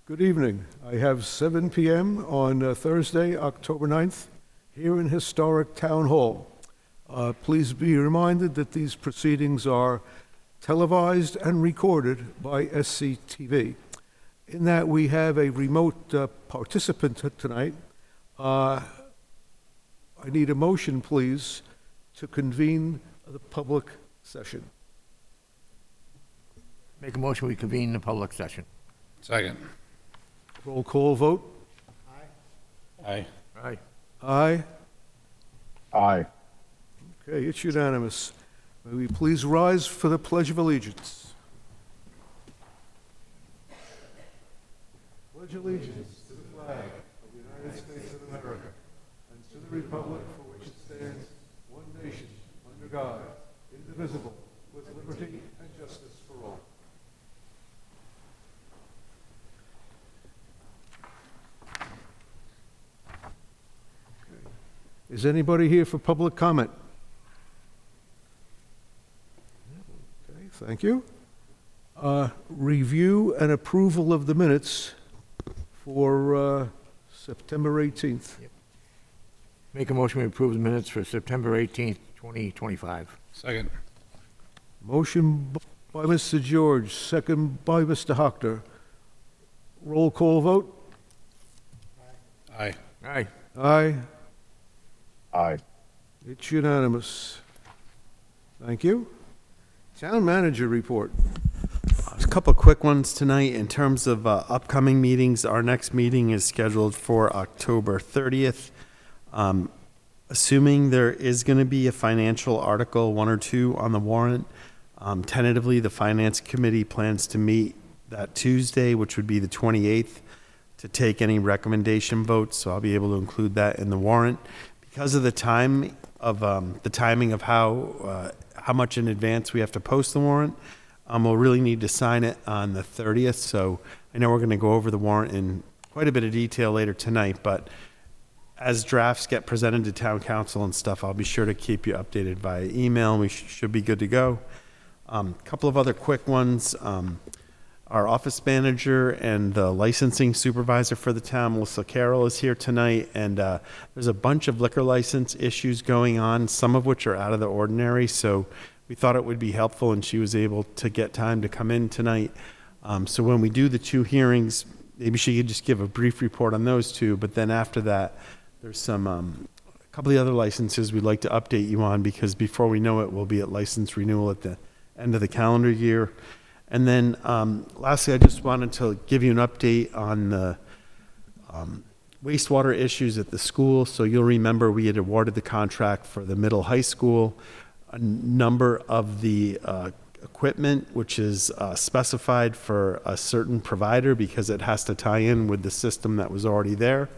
Good evening. I have 7 p.m. on Thursday, October 9th, here in Historic Town Hall. Please be reminded that these proceedings are televised and recorded by SCTV. In that we have a remote participant tonight. I need a motion, please, to convene the public session. Make a motion, we convene the public session. Second. Roll call vote. Aye. Aye. Aye. Aye. Okay, it's unanimous. May we please rise for the Pledge of Allegiance. Pledge allegiance to the flag of the United States of America and to the republic for which it stands, one nation, under God, indivisible, with liberty and justice for all. Is anybody here for public comment? Okay, thank you. Review and approval of the minutes for September 18th. Make a motion, we approve the minutes for September 18th, 2025. Second. Motion by Mr. George, second by Mr. Hockner. Roll call vote. Aye. Aye. Aye. Aye. It's unanimous. Thank you. Town manager report. A couple of quick ones tonight in terms of upcoming meetings. Our next meeting is scheduled for October 30th. Assuming there is going to be a financial article, one or two, on the warrant, tentatively the Finance Committee plans to meet that Tuesday, which would be the 28th, to take any recommendation votes. So I'll be able to include that in the warrant. Because of the timing of how much in advance we have to post the warrant, we'll really need to sign it on the 30th. So I know we're going to go over the warrant in quite a bit of detail later tonight, but as drafts get presented to town council and stuff, I'll be sure to keep you updated via email, and we should be good to go. A couple of other quick ones. Our office manager and the licensing supervisor for the town, Melissa Carroll, is here tonight, and there's a bunch of liquor license issues going on, some of which are out of the ordinary, so we thought it would be helpful, and she was able to get time to come in tonight. So when we do the two hearings, maybe she could just give a brief report on those two, but then after that, there's some a couple of the other licenses we'd like to update you on, because before we know it, we'll be at license renewal at the end of the calendar year. And then lastly, I just wanted to give you an update on the wastewater issues at the school. So you'll remember we had awarded the contract for the middle high school. A number of the equipment, which is specified for a certain provider because it has to tie in with the system that was already there.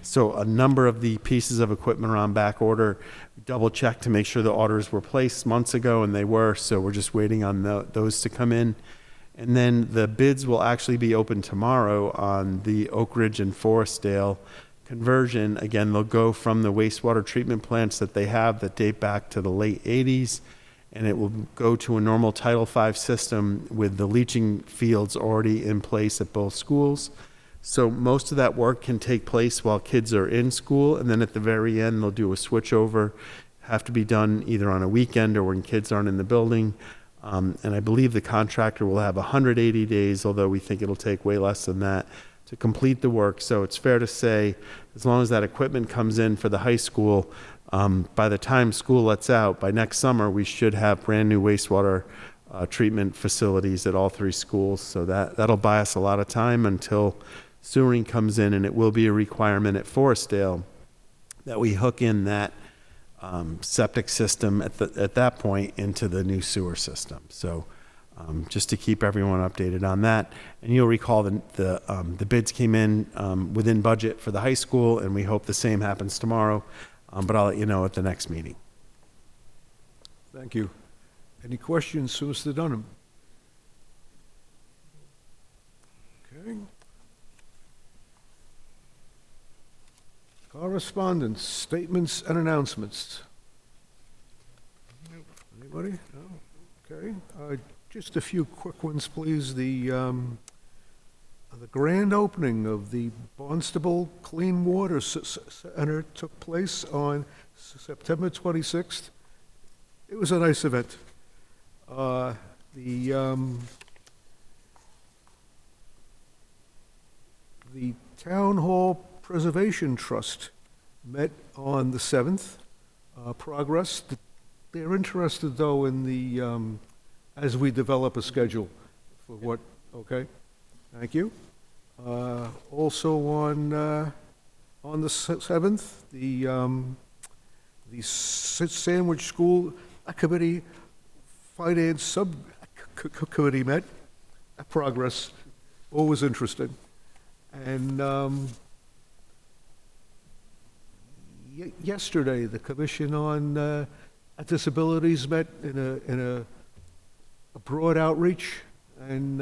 So a number of the pieces of equipment are on back order. Double checked to make sure the orders were placed months ago, and they were, so we're just waiting on those to come in. And then the bids will actually be open tomorrow on the Oak Ridge and Forestdale conversion. Again, they'll go from the wastewater treatment plants that they have that date back to the late 80s, and it will go to a normal Title V system with the leaching fields already in place at both schools. So most of that work can take place while kids are in school, and then at the very end, they'll do a switch over. Have to be done either on a weekend or when kids aren't in the building. And I believe the contractor will have 180 days, although we think it'll take way less than that, to complete the work. So it's fair to say, as long as that equipment comes in for the high school, by the time school lets out, by next summer, we should have brand new wastewater treatment facilities at all three schools. So that'll buy us a lot of time until sewering comes in, and it will be a requirement at Forestdale that we hook in that septic system at that point into the new sewer system. So just to keep everyone updated on that. And you'll recall the bids came in within budget for the high school, and we hope the same happens tomorrow, but I'll let you know at the next meeting. Thank you. Any questions for Mr. Dunham? Okay. Correspondence, statements, and announcements. Anybody? No? Okay. Just a few quick ones, please. The the grand opening of the Barnstable Clean Water Center took place on September 26th. It was a nice event. The Town Hall Preservation Trust met on the 7th. Progress. They're interested, though, in the, as we develop a schedule for what, okay? Thank you. Also on the 7th, the Sandwich School Committee Finance Subcommittee met. Progress, always interesting. And yesterday, the Commission on Disabilities met in a broad outreach, and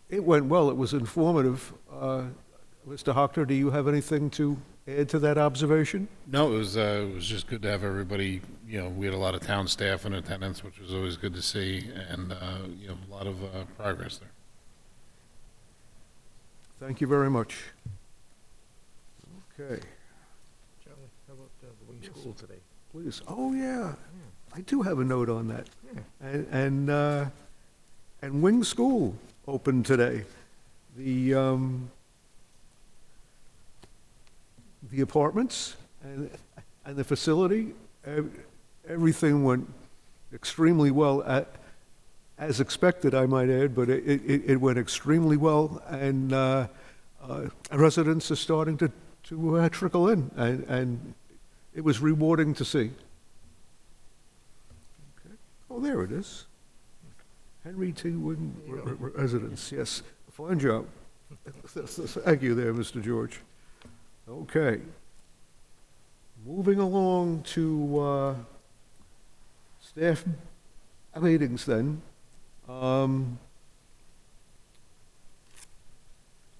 it went well. It was informative. Mr. Hockner, do you have anything to add to that observation? No, it was just good to have everybody, we had a lot of town staff in attendance, which was always good to see, and, a lot of progress there. Thank you very much. Okay, Charlie, how about the Wing School today? please. Oh, yeah. I do have a note on that. And Wing School opened today. The apartments and the facility, everything went extremely well, as expected, I might add, but it went extremely well, and residents are starting to trickle in, and it was rewarding to see. Okay. Oh, there it is. Henry T. Wing residence, yes. Fine job. Thank you there, Mr. George. Okay. Moving along to staff meetings then.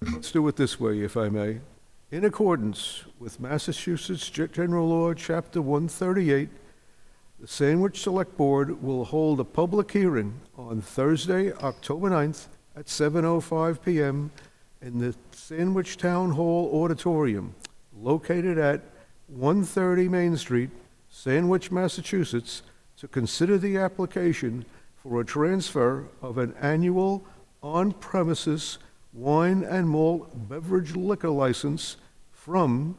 Let's do it this way, if I may. In accordance with Massachusetts General Law, Chapter 138, the Sandwich Select Board will hold a public hearing on Thursday, October 9th at 7:05 p.m. in the Sandwich Town Hall Auditorium, located at 130 Main Street, Sandwich, Massachusetts, to consider the application for a transfer of an annual on-premises wine and malt beverage liquor license from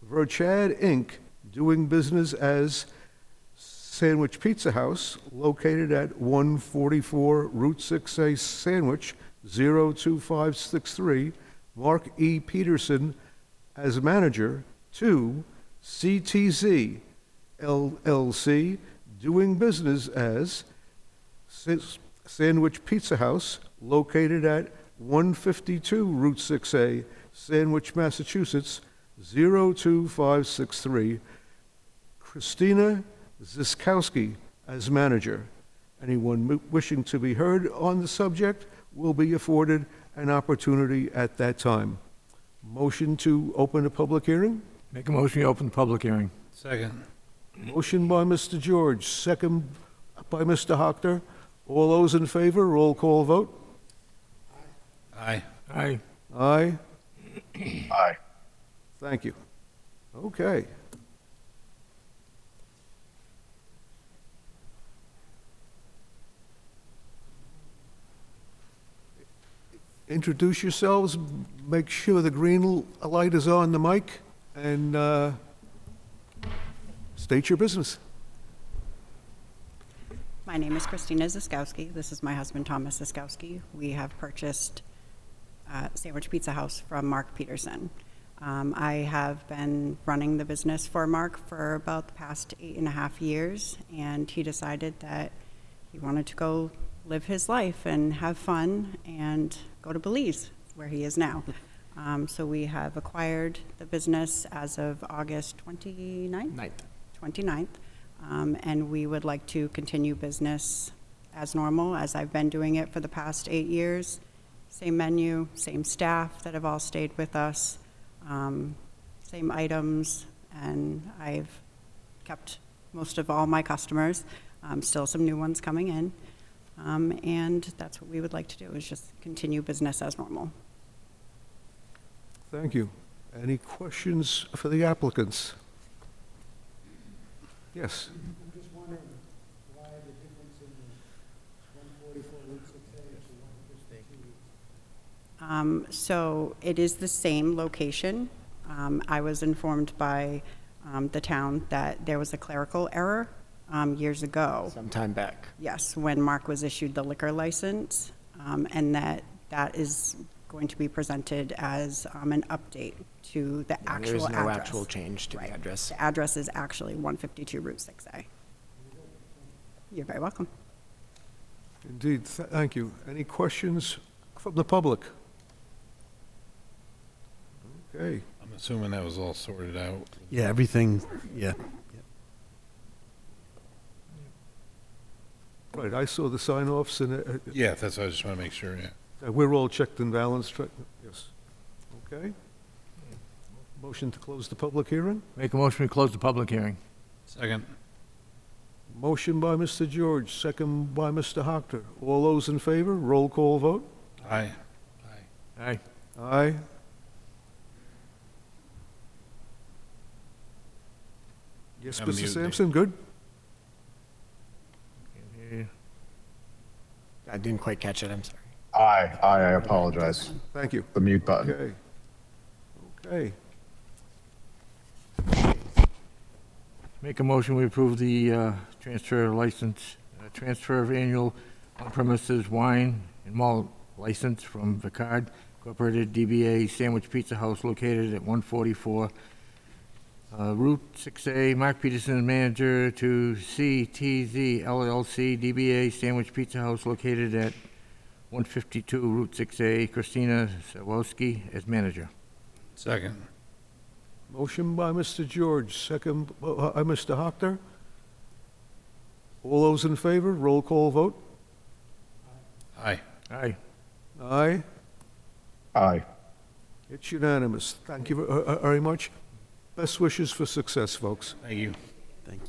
Verchad Inc., doing business as Sandwich Pizza House, located at 144 Route 6A, Sandwich, 02563, Mark E. Peterson as manager, to CTZ LLC, doing business as Sandwich Pizza House, located at 152 Route 6A, Sandwich, Massachusetts, 02563, Christina Ziskowski as manager. Anyone wishing to be heard on the subject will be afforded an opportunity at that time. Motion to open a public hearing? Make a motion to open the public hearing. Second. Motion by Mr. George, second by Mr. Hockner. All those in favor, roll call vote. Aye. Aye. Aye. Aye. Thank you. Okay. Introduce yourselves, make sure the green light is on the mic, and state your business. My name is Christina Ziskowski. This is my husband, Thomas Ziskowski. We have purchased Sandwich Pizza House from Mark Peterson. I have been running the business for Mark for about the past 8.5 years, and he decided that he wanted to go live his life and have fun and go to Belize, where he is now. So we have acquired the business as of August 29th. And we would like to continue business as normal, as I've been doing it for the past 8 years. Same menu, same staff that have all stayed with us, same items, and I've kept most of all my customers, still some new ones coming in. And that's what we would like to do, is just continue business as normal. Thank you. Any questions for the applicants? Yes. I'm just wondering why the difference in the 144 Route 6A to 152 weeks? So it is the same location. I was informed by the town that there was a clerical error years ago. Sometime back. Yes, when Mark was issued the liquor license, and that is going to be presented as an update to the actual address. There is no actual change to the Right. address. The address is actually 152 Route 6A. You're very welcome. Indeed, thank you. Any questions from the public? Okay. I'm assuming that was all sorted out. Yeah, everything, yeah. Right, I saw the sign-offs, and Yeah, that's what I just want to make sure, yeah. we're all checked and balanced, right? Yes. Okay. Motion to close the public hearing? Make a motion, we close the public hearing. Second. Motion by Mr. George, second by Mr. Hockter. All those in favor, roll call vote? Aye. Aye. Aye. Yes, I'm Mr. muted. Sampson, good? Can't hear you. I didn't quite catch it, I'm sorry. Aye. Aye, I apologize. Thank you. The mute button. Okay. Okay. Make a motion, we approve the transfer of license, transfer of annual on-premises wine and malt license from Vicard Incorporated DBA Sandwich Pizza House located at 144 Route 6A, Mark Peterson, manager, to CTZ LLC DBA Sandwich Pizza House located at 152 Route 6A, Christina Sawowski as manager. Second. Motion by Mr. George, second by Mr. Hockter. All those in favor, roll call vote? Aye. Aye. Aye. Aye. It's unanimous. Thank you very much. Best wishes for success, folks. Thank you. Thank you.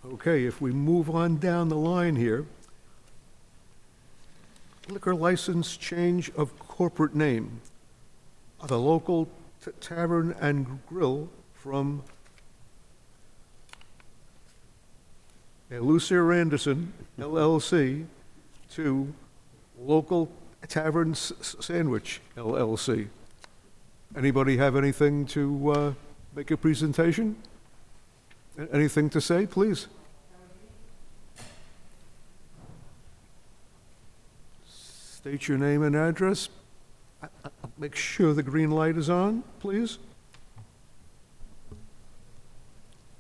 Okay, if we move on down the line here, liquor license change of corporate name. The local tavern and grill from Lucia Anderson LLC to Local Tavern Sandwich LLC. Anybody have anything to make a presentation? Anything to say, please? State your name and address. Make sure the green light is on, please.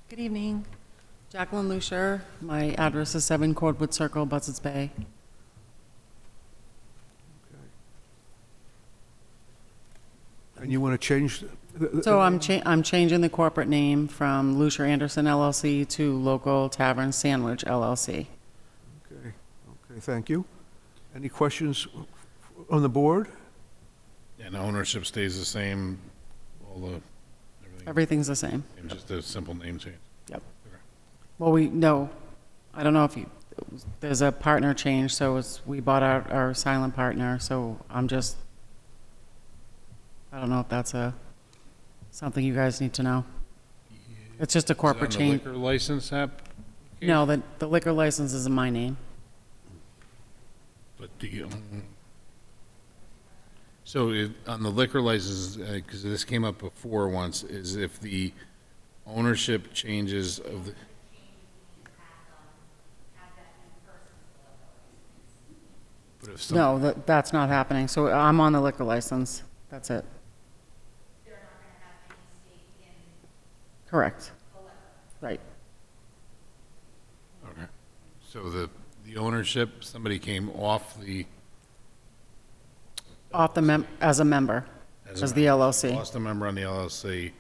Good evening. Jacqueline Lucier. My address is 7 Cordwood Circle, Buzzards Bay. And you want to change? So I'm changing the corporate name from Lucier Anderson LLC to Local Tavern Sandwich LLC. Okay, thank you. Any questions on the board? And ownership stays the same, all the, everything, Everything's the same. just a simple name change. Yep. Well, I don't know if there's a partner change, so we bought out our silent partner, so I don't know if that's something you guys need to know. It's just a corporate Is it on the change. liquor license app? No, the liquor license is in my name. But so on the liquor license, because this came up before once, is if the ownership changes of the, but if some, No, that's not happening. So I'm on the liquor license. That's it. They're not going to have any stake in. Correct. Right. okay. So the ownership, somebody came off the. Off as a member, as the LLC. Lost a member on the LLC,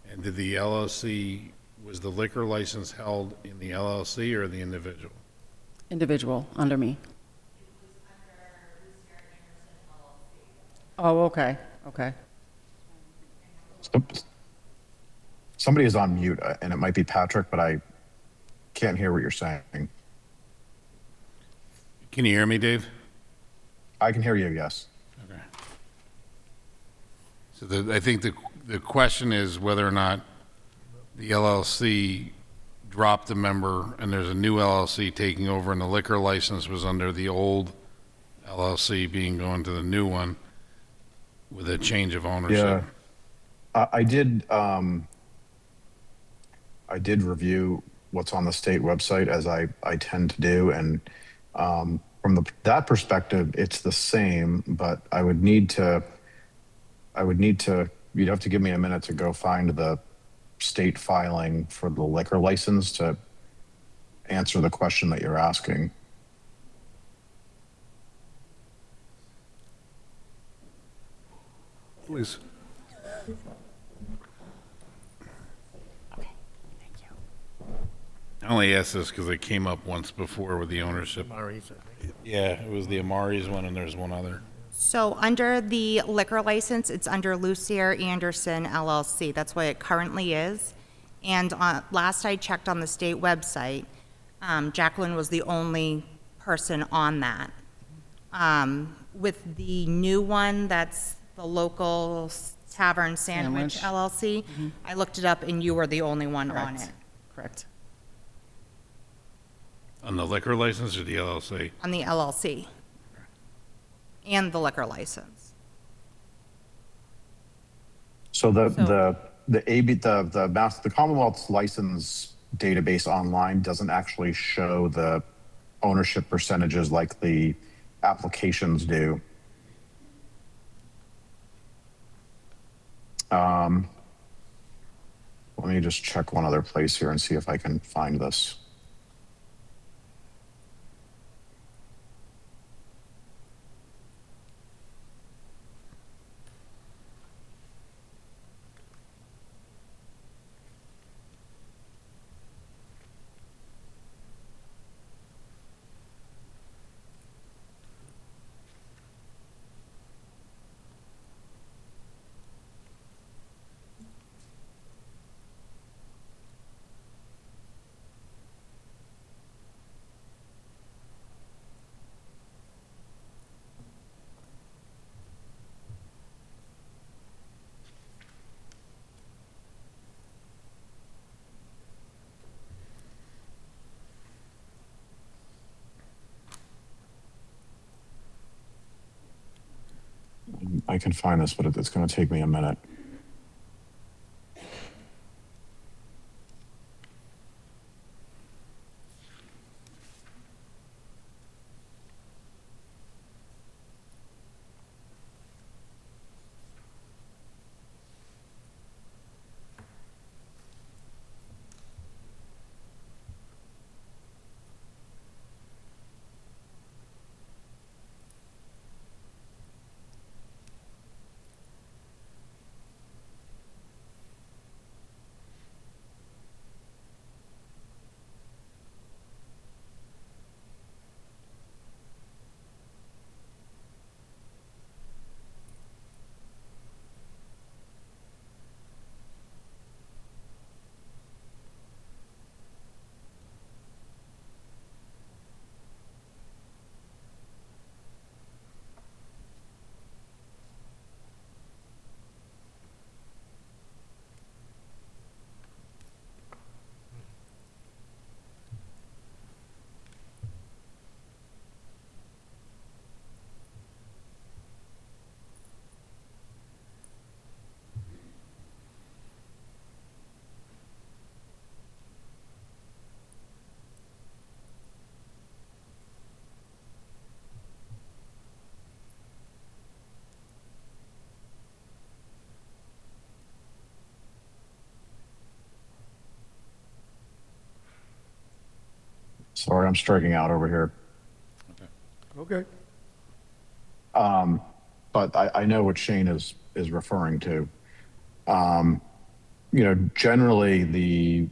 and did the LLC, was the liquor license held in the LLC or the individual? Individual, under me. Oh, okay, okay. Somebody is on mute, and it might be Patrick, but I can't hear what you're saying. Can you hear me, Dave? I can hear you, yes. Okay. So I think the question is whether or not the LLC dropped a member and there's a new LLC taking over, and the liquor license was under the old LLC being going to the new one with a change of ownership. Yeah. I did review what's on the state website, as I tend to do, and from that perspective, it's the same, but you'd have to give me a minute to go find the state filing for the liquor license to answer the question that you're asking. Please. I only asked this because it came up once before with the ownership. Maurice, I think. Yeah, it was the Amari's one, and there's one other. So under the liquor license, it's under Lucier Anderson LLC. That's what it currently is. And last I checked on the state website, Jacqueline was the only person on that. With the new one, that's the local Tavern Sandwich LLC, I looked it up and you were the only one on it. Correct. On the liquor license or the LLC? On the LLC. And the liquor license. So the Commonwealth's license database online doesn't actually show the ownership percentages like the applications do. Let me just check one other place here and see if I can find this. I can find this, but it's going to take me a minute. Sorry, I'm striking out over here. Okay. But I know what Shane is referring to. Generally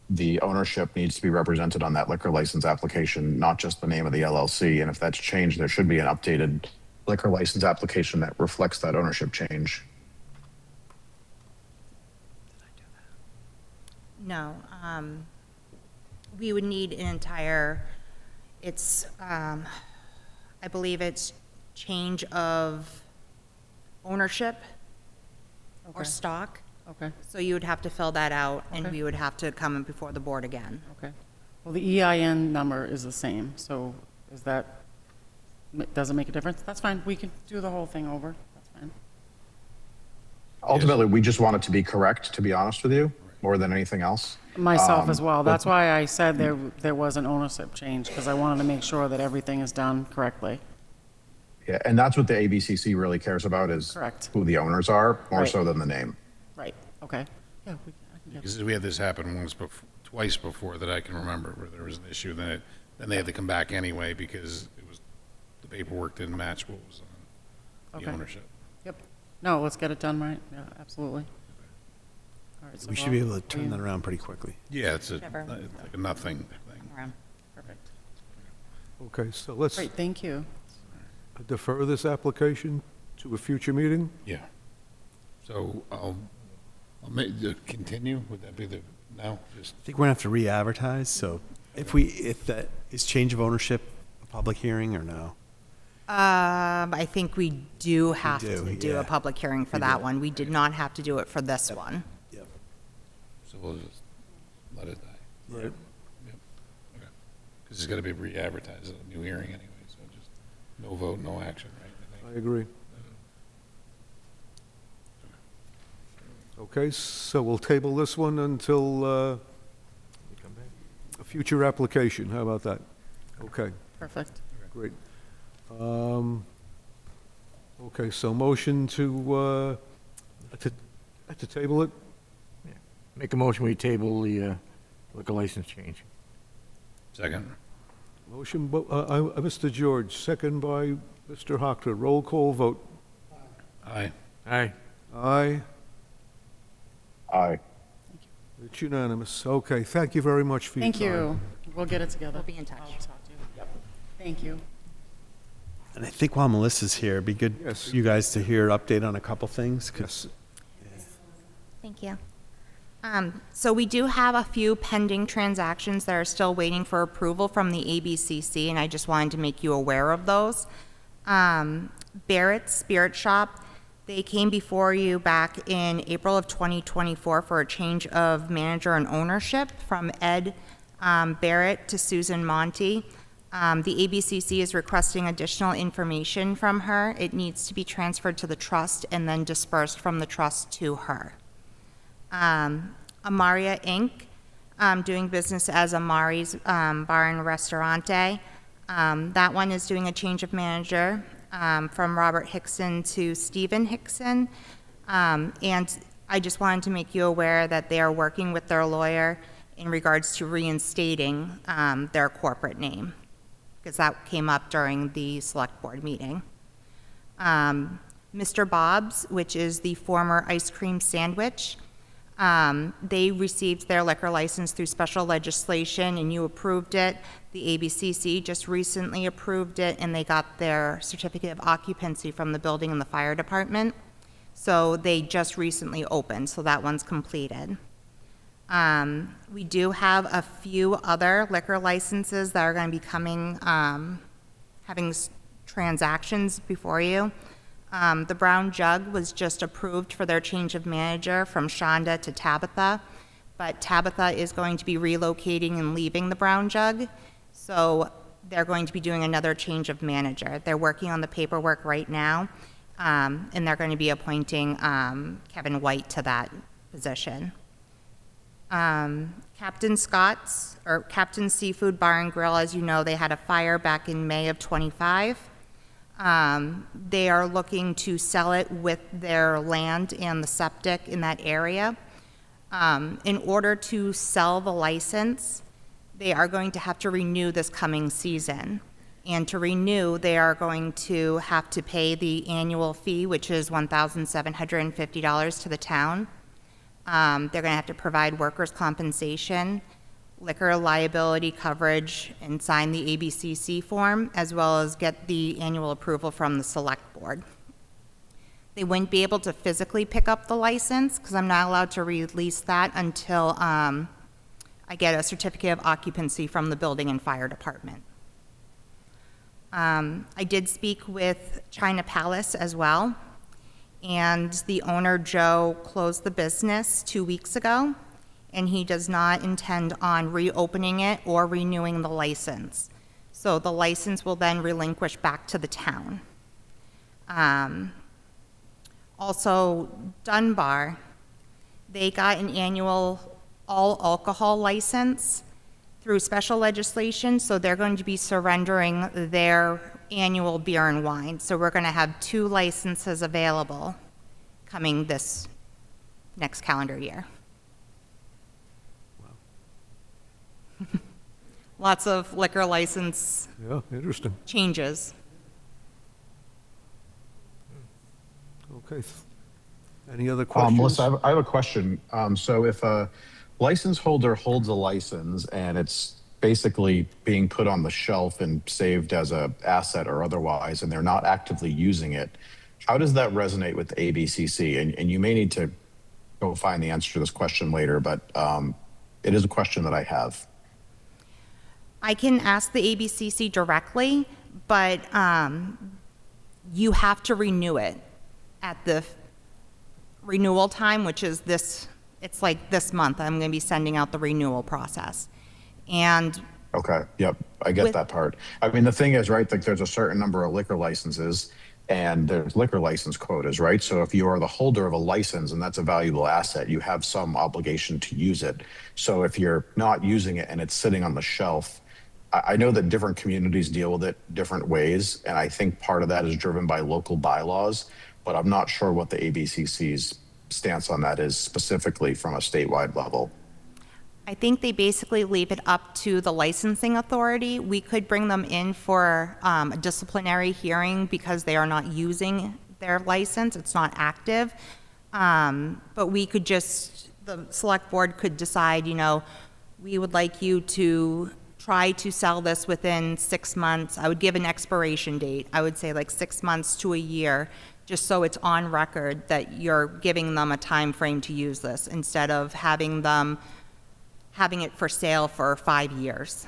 the ownership needs to be represented on that liquor license application, not just the name of the LLC. And if that's changed, there should be an updated liquor license application that reflects that ownership change. No, we would need an entire, I believe it's change of ownership or Okay. stock. Okay, So you would have to fill that out, and Okay. we would have to come in before the board again. okay. Well, the EIN number is the same, so is that, does it make a difference? That's fine, we can do the whole thing over, that's fine. Ultimately, we just want it to be correct, to be honest with you, more than anything else. Myself as well, that's why I said there was an ownership change, because I wanted to make sure that everything is done correctly. Yeah, and that's what the ABCC really cares about is Correct. who the owners are, more Right. so than the name. Right, okay. Yeah, I can get Because we had this happen twice before that I can remember, where there was an issue, then they had to come back anyway because the paperwork didn't match what was on the Okay. ownership. Yep. No, let's get it done right. Yeah, absolutely. All right, so We should be I'll- able to turn that around pretty quickly. Yeah, it's Never. like a nothing thing. Around. Perfect. Okay, so let's Great, thank you. defer this application to a future meeting. Yeah. So I'll continue, would that be no, just, I think we're gonna have to re-advertise, so if that, is change of ownership a public hearing or no? I think we do have do, to do yeah. a public hearing for We that do. one. We did not have to do it for this one. Yep. so we'll just let it die. Right. Yep. Okay. Because it's got to be re-advertised at a new hearing anyway, so just no vote, no action, right? I I think. agree. Okay, so we'll table this one until a future application. How about that? Okay, Perfect. great. Okay, so motion to table it? Make a motion, we table the liquor license change. Second. Motion, Mr. George, second by Mr. Hockter. Roll call vote. Aye. Aye. Aye. Aye. It's unanimous. Okay, thank you very much for your time. Thank you. We'll get it together. We'll be in touch. I'll talk to you. Yep. Thank you. And I think while Melissa's here, it'd be good Yes. for you guys to hear update on a couple things, 'cause Yes. Thank you. So we do have a few pending transactions that are still waiting for approval from the ABCC, and I just wanted to make you aware of those. Barrett's Spirit Shop, they came before you back in April of 2024 for a change of manager and ownership from Ed Barrett to Susan Monty. The ABCC is requesting additional information from her. It needs to be transferred to the trust and then dispersed from the trust to her. Amaria Inc., doing business as Amari's Bar and Restaurante. That one is doing a change of manager from Robert Hickson to Stephen Hickson. And I just wanted to make you aware that they are working with their lawyer in regards to reinstating their corporate name, because that came up during the select board meeting. Mr. Bob's, which is the former ice cream sandwich, they received their liquor license through special legislation, and you approved it. The ABCC just recently approved it, and they got their certificate of occupancy from the building and the fire department. So they just recently opened, so that one's completed. We do have a few other liquor licenses that are going to be coming, having transactions before you. The Brown Jug was just approved for their change of manager from Shonda to Tabitha, but Tabitha is going to be relocating and leaving the Brown Jug, so they're going to be doing another change of manager. They're working on the paperwork right now, and they're going to be appointing Kevin White to that position. Captain Scott's, or Captain Seafood Bar and Grill, as you know, they had a fire back in May of '25. They are looking to sell it with their land and the septic in that area. In order to sell the license, they are going to have to renew this coming season. And to renew, they are going to have to pay the annual fee, which is $1,750 to the town. They're going to have to provide workers' compensation. liquor liability coverage and sign the ABCC form, as well as get the annual approval from the Select Board. They wouldn't be able to physically pick up the license, because I'm not allowed to release that until I get a certificate of occupancy from the Building and Fire Department. I did speak with China Palace as well, and the owner, Joe, closed the business 2 weeks ago, and he does not intend on reopening it or renewing the license. So the license will then relinquish back to the town. Also, Dunbar, they got an annual all alcohol license through special legislation, so they're going to be surrendering their annual beer and wine. So we're going to have 2 licenses available coming this next calendar year. Lots of liquor license Yeah, interesting. changes. Okay. Any other questions? Melissa, I have a question. So if a license holder holds a license and it's basically being put on the shelf and saved as a asset or otherwise, and they're not actively using it, how does that resonate with ABCC? And you may need to go find the answer to this question later, but it is a question that I have. I can ask the ABCC directly, but you have to renew it at the renewal time, which is it's like this month. I'm going to be sending out the renewal process. And Okay, yep, I get that part. I mean, the thing is, right, like there's a certain number of liquor licenses and there's liquor license quotas, right? So if you are the holder of a license and that's a valuable asset, you have some obligation to use it. So if you're not using it and it's sitting on the shelf, I know that different communities deal with it different ways, and I think part of that is driven by local bylaws, but I'm not sure what the ABCC's stance on that is specifically from a statewide level. I think they basically leave it up to the licensing authority. We could bring them in for a disciplinary hearing because they are not using their license. It's not active. But we could the select board could decide, we would like you to try to sell this within 6 months. I would give an expiration date. I would say like 6 months to a year, just so it's on record that you're giving them a time frame to use this instead of having it for sale for 5 years.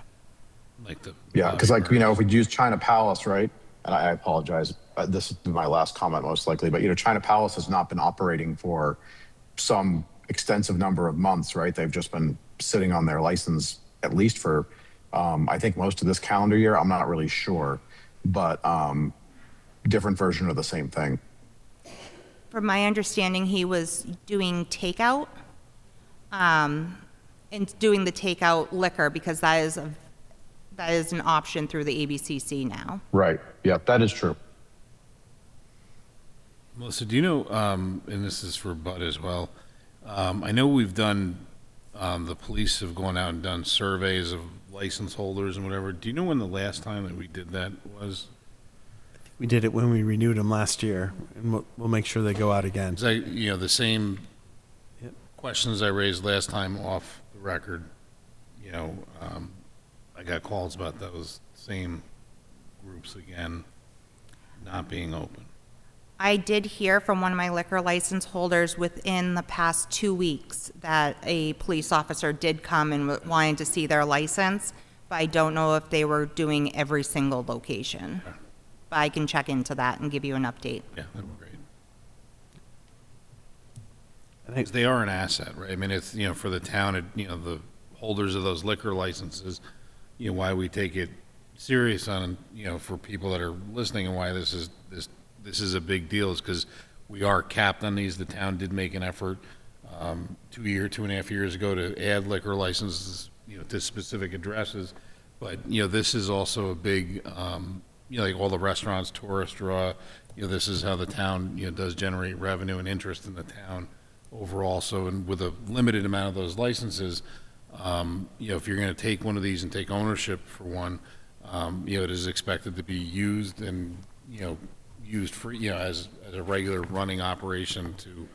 Yeah, because if we use China Palace, right? And I apologize, this is my last comment most likely, but China Palace has not been operating for some extensive number of months, right? They've just been sitting on their license at least for, I think most of this calendar year. I'm not really sure, but different version of the same thing. From my understanding, he was doing takeout, and doing the takeout liquor because that is an option through the ABCC now. Right. Yeah, that is true. Melissa, do you know, and this is for Bud as well, I know we've done, the police have gone out and done surveys of license holders and whatever. Do you know when the last time that we did that was? We did it when we renewed them last year, and we'll make sure they go out again. The same Yep. questions I raised last time off the record, I got calls about those same groups again not being open. I did hear from one of my liquor license holders within the past 2 weeks that a police officer did come and wanted to see their license, but I don't know if they were doing every single location. Okay. But I can check into that and give you an update. Yeah, that'd be great. I think 'Cause they are an asset, right? I mean, it's, for the town, the holders of those liquor licenses, why we take it serious on, for people that are listening and why this is a big deal is because we are capped on these. The town did make an effort 2.5 years ago to add liquor licenses, to specific addresses. But, this is also a big, like all the restaurants, tourist draw, this is how the town, does generate revenue and interest in the town overall. So, and with a limited amount of those licenses, if you're going to take one of these and take ownership for one, it is expected to be used and, used for, as a regular running operation to,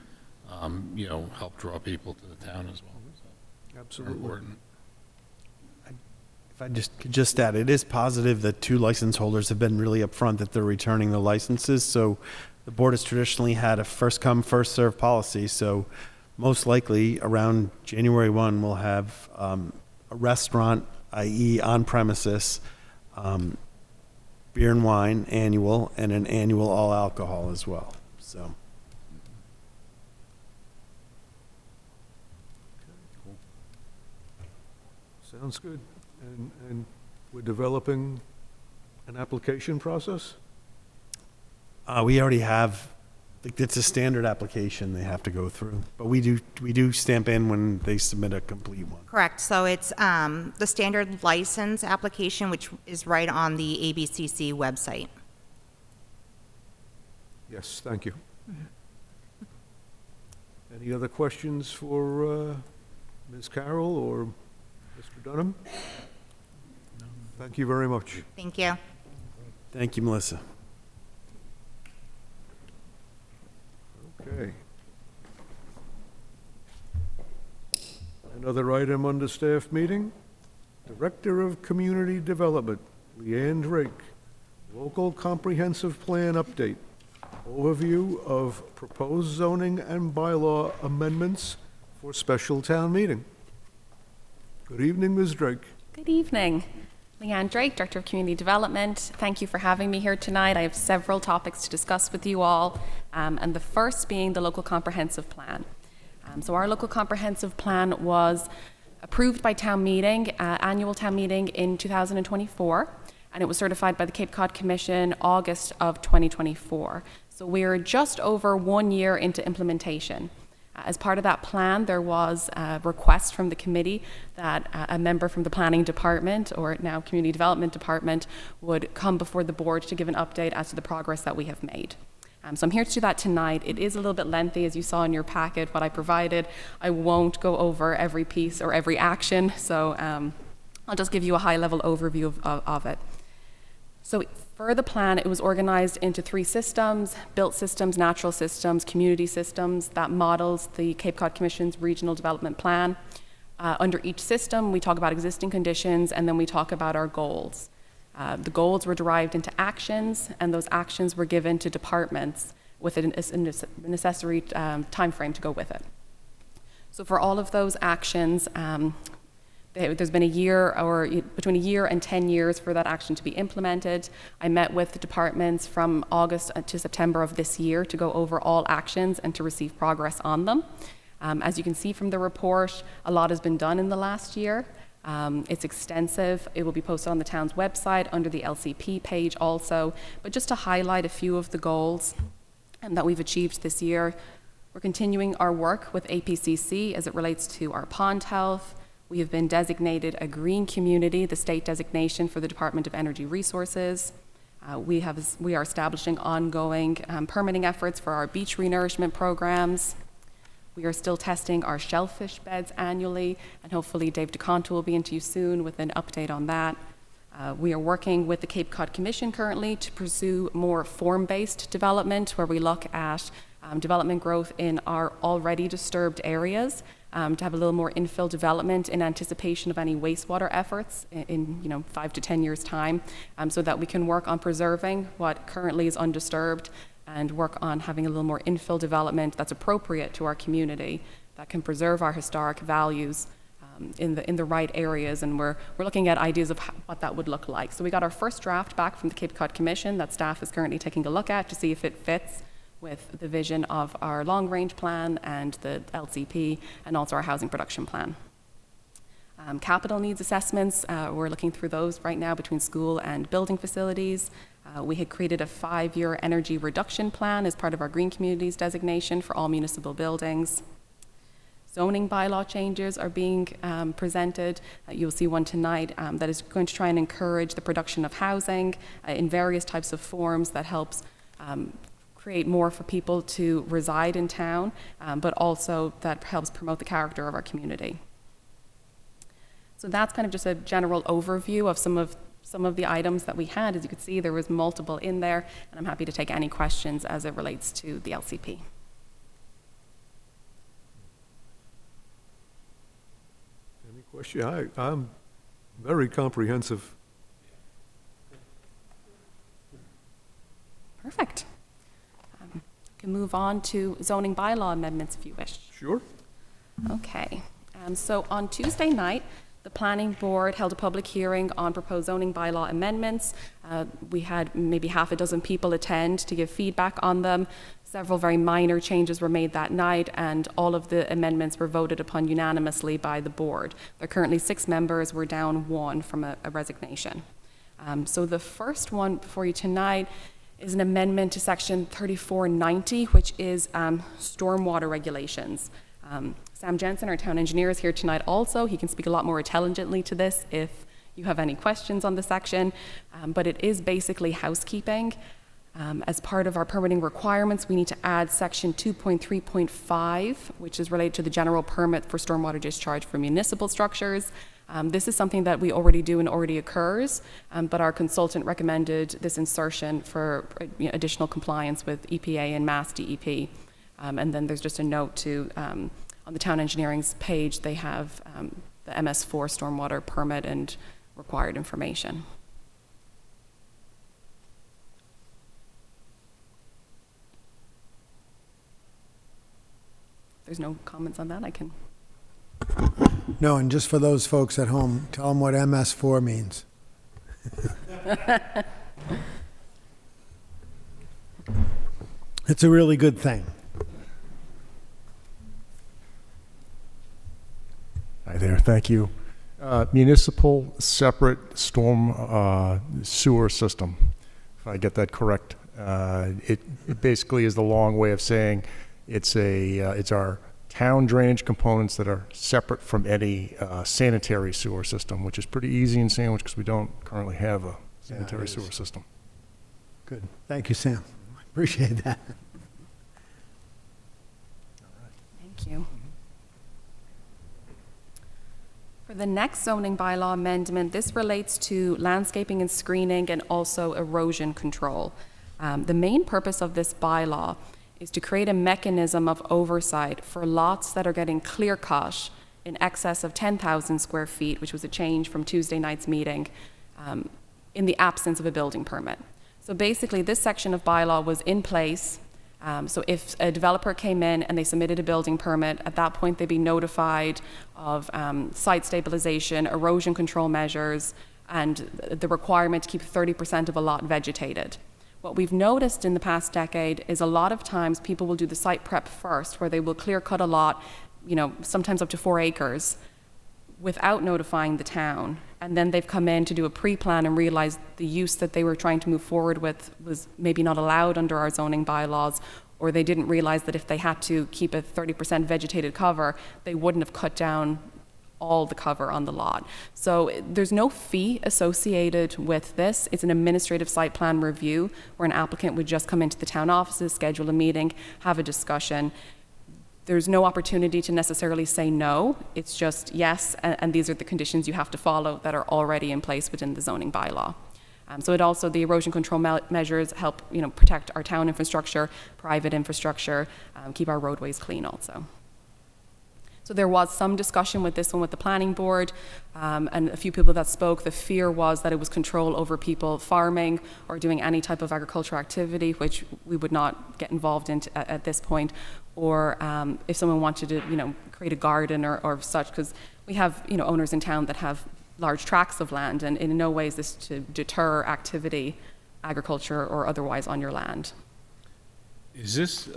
help draw people to the town as well. So, Absolutely. important. If I could just add, it is positive that 2 license holders have been really upfront that they're returning the licenses. So the board has traditionally had a first come, first served policy. So most likely around January 1, we'll have a restaurant, i.e. on premises, beer and wine annual, and an annual all alcohol as well. So. Sounds good. And we're developing an application process? We already have, like, it's a standard application they have to go through, but we do stamp in when they submit a complete one. Correct. So it's the standard license application, which is right on the ABCC website. Yes, thank you. Any other questions for Ms. Carroll or Mr. Dunham? Thank you very much. Thank you. Thank you, Melissa. Okay. Another item under staff meeting. Director of Community Development, Leanne Drake. Local Comprehensive Plan Update. Overview of proposed zoning and bylaw amendments for special town meeting. Good evening, Ms. Drake. Good evening. Leanne Drake, Director of Community Development. Thank you for having me here tonight. I have several topics to discuss with you all, and the first being the Local Comprehensive Plan. So our Local Comprehensive Plan was approved by town meeting, annual town meeting in 2024, and it was certified by the Cape Cod Commission August of 2024. So we're just over 1 year into implementation. As part of that plan, there was a request from the committee that a member from the planning department, or now community development department, would come before the board to give an update as to the progress that we have made. So I'm here to do that tonight. It is a little bit lengthy, as you saw in your packet, what I provided. I won't go over every piece or every action, so I'll just give you a high-level overview of it. So for the plan, it was organized into 3 systems: built systems, natural systems, community systems. That models the Cape Cod Commission's regional development plan. Under each system, we talk about existing conditions, and then we talk about our goals. The goals were derived into actions, and those actions were given to departments with a necessary time frame to go with it. So for all of those actions, there's been a year, or between a year and 10 years, for that action to be implemented. I met with the departments from August to September of this year to go over all actions and to receive progress on them. As you can see from the report, a lot has been done in the last year. It's extensive. It will be posted on the town's website under the LCP page also. But just to highlight a few of the goals that we've achieved this year, we're continuing our work with APCC as it relates to our pond health. We have been designated a green community, the state designation for the Department of Energy Resources. We are establishing ongoing permitting efforts for our beach renourishment programs. We are still testing our shellfish beds annually, and hopefully Dave DeConto will be into you soon with an update on that. We are working with the Cape Cod Commission currently to pursue more form-based development, where we look at development growth in our already disturbed areas, to have a little more infill development in anticipation of any wastewater efforts in 5 to 10 years' time, so that we can work on preserving what currently is undisturbed and work on having a little more infill development that's appropriate to our community, that can preserve our historic values in the right areas. And we're looking at ideas of what that would look like. So we got our first draft back from the Cape Cod Commission that staff is currently taking a look at to see if it fits with the vision of our long-range plan and the LCP, and also our housing production plan. Capital needs assessments, we're looking through those right now between school and building facilities. We had created a 5-year energy reduction plan as part of our Green Communities designation for all municipal buildings. Zoning bylaw changes are being presented. You'll see one tonight that is going to try and encourage the production of housing in various types of forms that helps create more for people to reside in town, but also that helps promote the character of our community. So that's kind of just a general overview of some of the items that we had. As you can see, there was multiple in there, and I'm happy to take any questions as it relates to the LCP. Any question? I'm Very comprehensive. Perfect. Can move on to zoning bylaw amendments if you wish. Sure. Okay. So on Tuesday night, the planning board held a public hearing on proposed zoning bylaw amendments. We had maybe half a dozen people attend to give feedback on them. Several very minor changes were made that night, and all of the amendments were voted upon unanimously by the board. There are currently 6 members. We're down 1 from a resignation. So the first one before you tonight is an amendment to section 3490, which is stormwater regulations. Sam Jensen, our town engineer, is here tonight also. He can speak a lot more intelligently to this if you have any questions on the section, but it is basically housekeeping. As part of our permitting requirements, we need to add section 2.3.5, which is related to the general permit for stormwater discharge for municipal structures. This is something that we already do and already occurs, but our consultant recommended this insertion for additional compliance with EPA and Mass DEP. And then there's just a note to, on the town engineering's page, they have the MS4 stormwater permit and required information. If there's no comments on that, I can. No, and just for those folks at home, tell them what MS4 means. It's a really good thing. Hi there, thank you. Municipal separate storm sewer system, if I get that correct. It basically is the long way of saying it's our town drainage components that are separate from any sanitary sewer system, which is pretty easy in Sandwich because we don't currently have a sanitary sewer system. Good. Thank you, Sam. Appreciate that. Thank you. For the next zoning bylaw amendment, this relates to landscaping and screening and also erosion control. The main purpose of this bylaw is to create a mechanism of oversight for lots that are getting clear cut in excess of 10,000 square feet, which was a change from Tuesday night's meeting, in the absence of a building permit. So basically, this section of bylaw was in place. So if a developer came in and they submitted a building permit, at that point they'd be notified of site stabilization, erosion control measures, and the requirement to keep 30% of a lot vegetated. What we've noticed in the past decade is a lot of times people will do the site prep first, where they will clear cut a lot, sometimes up to 4 acres, without notifying the town. And then they've come in to do a pre-plan and realized the use that they were trying to move forward with was maybe not allowed under our zoning bylaws, or they didn't realize that if they had to keep a 30% vegetated cover, they wouldn't have cut down all the cover on the lot. So there's no fee associated with this. It's an administrative site plan review where an applicant would just come into the town offices, schedule a meeting, have a discussion. There's no opportunity to necessarily say no. It's just yes, and these are the conditions you have to follow that are already in place within the zoning bylaw. So it also, the erosion control measures help, protect our town infrastructure, private infrastructure, keep our roadways clean also. So there was some discussion with this one with the planning board, and a few people that spoke. The fear was that it was control over people farming or doing any type of agricultural activity, which we would not get involved in at this point, or if someone wanted to, create a garden or such, because we have, owners in town that have large tracts of land, and in no way is this to deter activity, agriculture or otherwise, on your land. Is this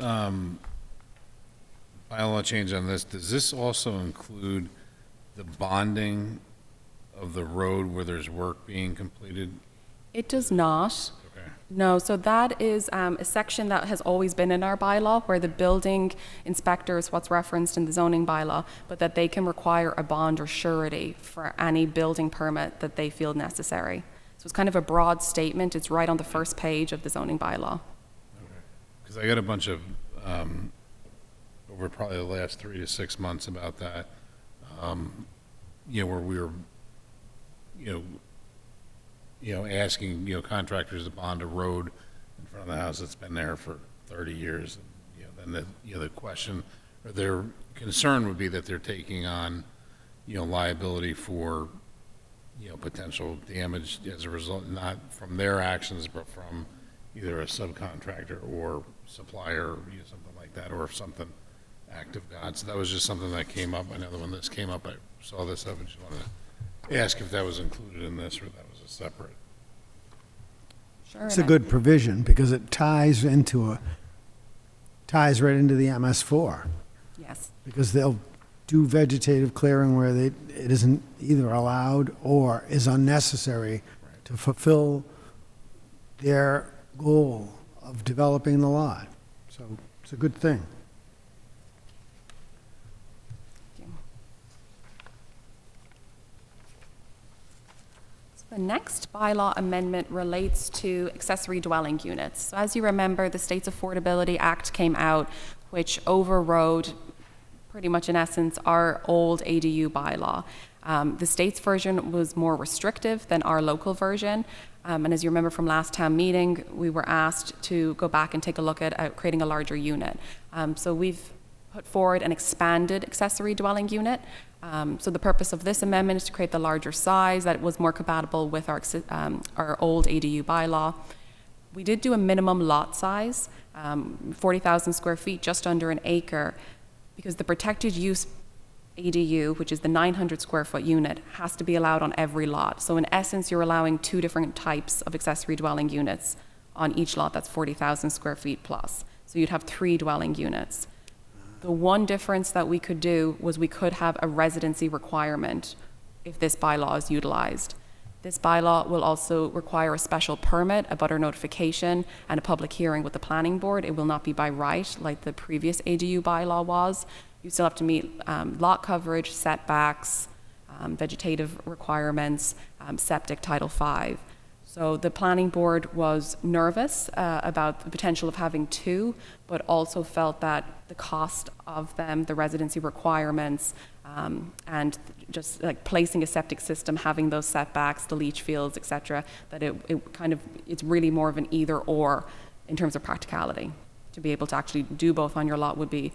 bylaw change on this, does this also include the bonding of the road where there's work being completed? It does not. Okay. No, so that is a section that has always been in our bylaw, where the building inspector is what's referenced in the zoning bylaw, but that they can require a bond or surety for any building permit that they feel necessary. So it's kind of a broad statement. It's right on the first page of the zoning bylaw. Okay. Because I got a bunch of, over probably the last 3 to 6 months about that, where we were, asking, contractors to bond a road in front of the house that's been there for 30 years. And, then the question or their concern would be that they're taking on, liability for, potential damage as a result, not from their actions, but from either a subcontractor or supplier, something like that, or if something act of God. So that was just something that came up. I know that when this came up, I saw this up and just wanted to ask if that was included in this or that was a separate. Sure. It's a good provision because it ties right into the MS4. Yes. Because they'll do vegetative clearing where it isn't either allowed or is unnecessary to fulfill their goal of developing the lot. So it's a good thing. The next bylaw amendment relates to accessory dwelling units. So as you remember, the State's Affordability Act came out, which overrode pretty much in essence our old ADU bylaw. The state's version was more restrictive than our local version. And as you remember from last town meeting, we were asked to go back and take a look at creating a larger unit. So we've put forward an expanded accessory dwelling unit. So the purpose of this amendment is to create the larger size that was more compatible with our old ADU bylaw. We did do a minimum lot size, 40,000 square feet, just under an acre, because the protected use ADU, which is the 900 square foot unit, has to be allowed on every lot. So in essence, you're allowing two different types of accessory dwelling units on each lot that's 40,000 square feet plus. So you'd have 3 dwelling units. The one difference that we could do was we could have a residency requirement if this bylaw is utilized. This bylaw will also require a special permit, a butter notification, and a public hearing with the planning board. It will not be by right like the previous ADU bylaw was. You still have to meet lot coverage, setbacks, vegetative requirements, septic Title V. So the planning board was nervous about the potential of having 2, but also felt that the cost of them, the residency requirements, and just like placing a septic system, having those setbacks, the leach fields, et cetera, that it's really more of an either or in terms of practicality. To be able to actually do both on your lot would be